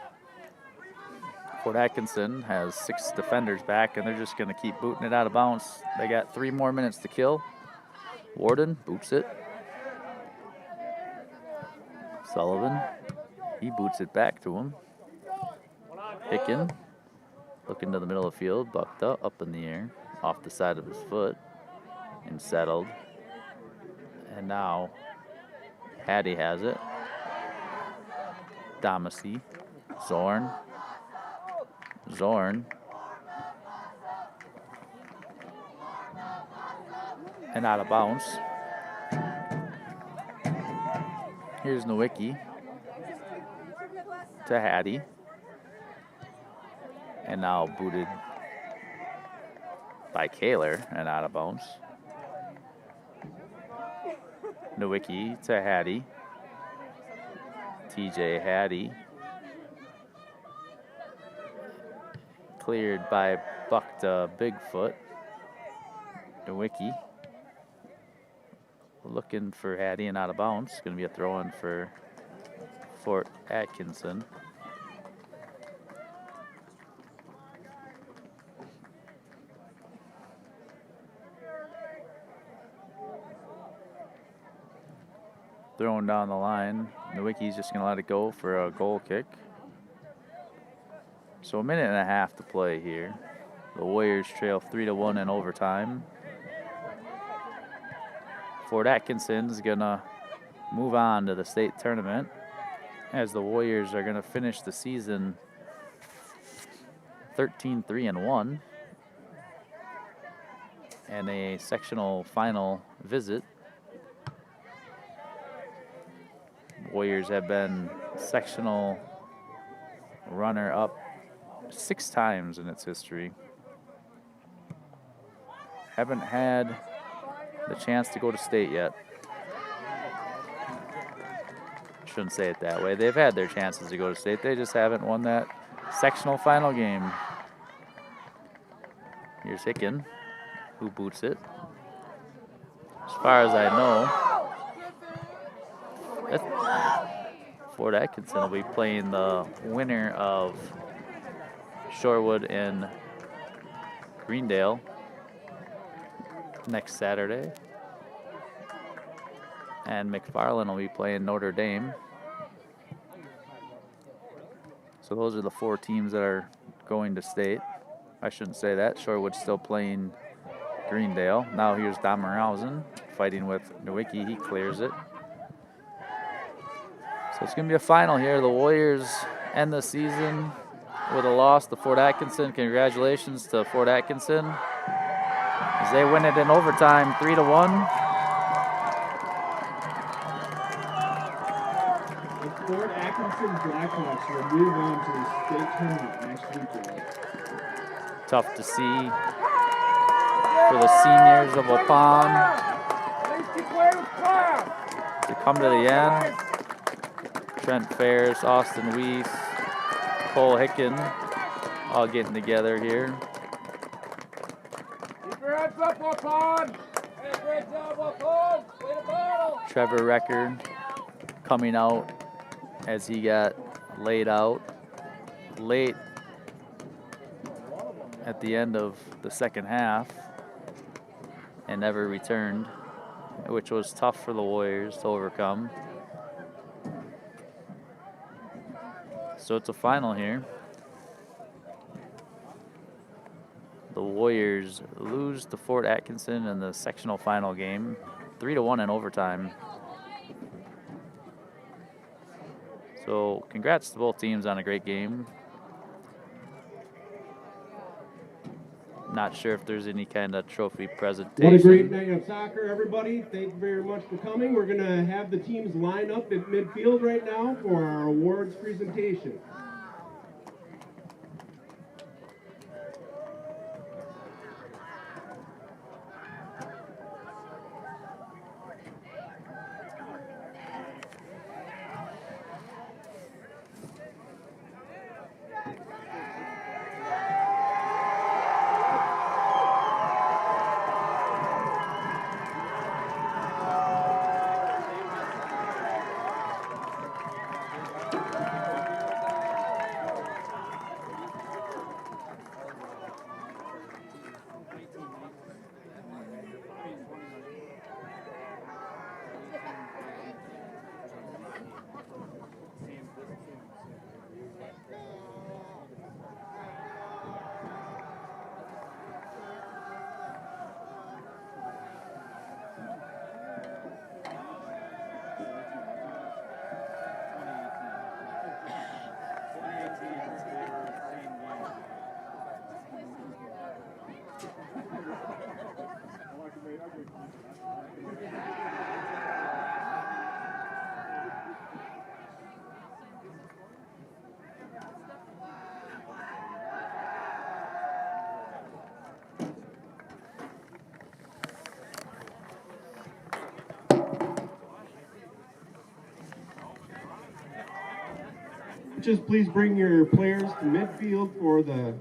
Fort Atkinson has 6 defenders back, and they're just going to keep booting it out of bounds. They got 3 more minutes to kill. Warden boots it. Sullivan, he boots it back to him. Hicken, looking to the middle of the field, bucked up in the air, off the side of his foot, and settled. And now, Hattie has it. Damacy, Zorn. And out of bounds. Here's Nowicki to Hattie. And now booted by Kaler and out of bounds. Nowicki to Hattie. TJ Hattie. Cleared by Buck to Bigfoot. Nowicki. Looking for Hattie and out of bounds. It's going to be a throw-in for Fort Atkinson. Throwing down the line. Nowicki's just going to let it go for a goal kick. So 1.5 minutes to play here. The Warriors trail 3-1 in overtime. Fort Atkinson's gonna move on to the state tournament as the Warriors are gonna finish the season 13-3-1 and a sectional final visit. Warriors have been sectional runner-up 6 times in its history. Haven't had the chance to go to state yet. Shouldn't say it that way. They've had their chances to go to state. They just haven't won that sectional final game. Here's Hicken, who boots it. As far as I know, Fort Atkinson will be playing the winner of Shorewood and Greendale next Saturday. And McFarland will be playing Notre Dame. So those are the 4 teams that are going to state. I shouldn't say that. Shorewood's still playing Greendale. Now here's Damerhausen fighting with Nowicki. He clears it. So it's going to be a final here. The Warriors end the season with a loss to Fort Atkinson. Congratulations to Fort Atkinson as they win it in overtime, 3-1. The Fort Atkinson Blackhawks will move on to the state tournament next weekend. Tough to see for the seniors of Waupun to come to the end. Trent Ferris, Austin Weiss, Cole Hicken all getting together here. Keep your heads up, Waupun! Hey, great job, Waupun! Way to battle! Trevor Record coming out as he got laid out late at the end of the second half and never returned, which was tough for the Warriors to overcome. So it's a final here. The Warriors lose to Fort Atkinson in the sectional final game, 3-1 in overtime. So congrats to both teams on a great game. Not sure if there's any kind of trophy presentation. What a great night of soccer, everybody. Thank you very much for coming. We're going to have the teams line up at midfield right now for our awards presentation. Just please bring your players to midfield for the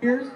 Here's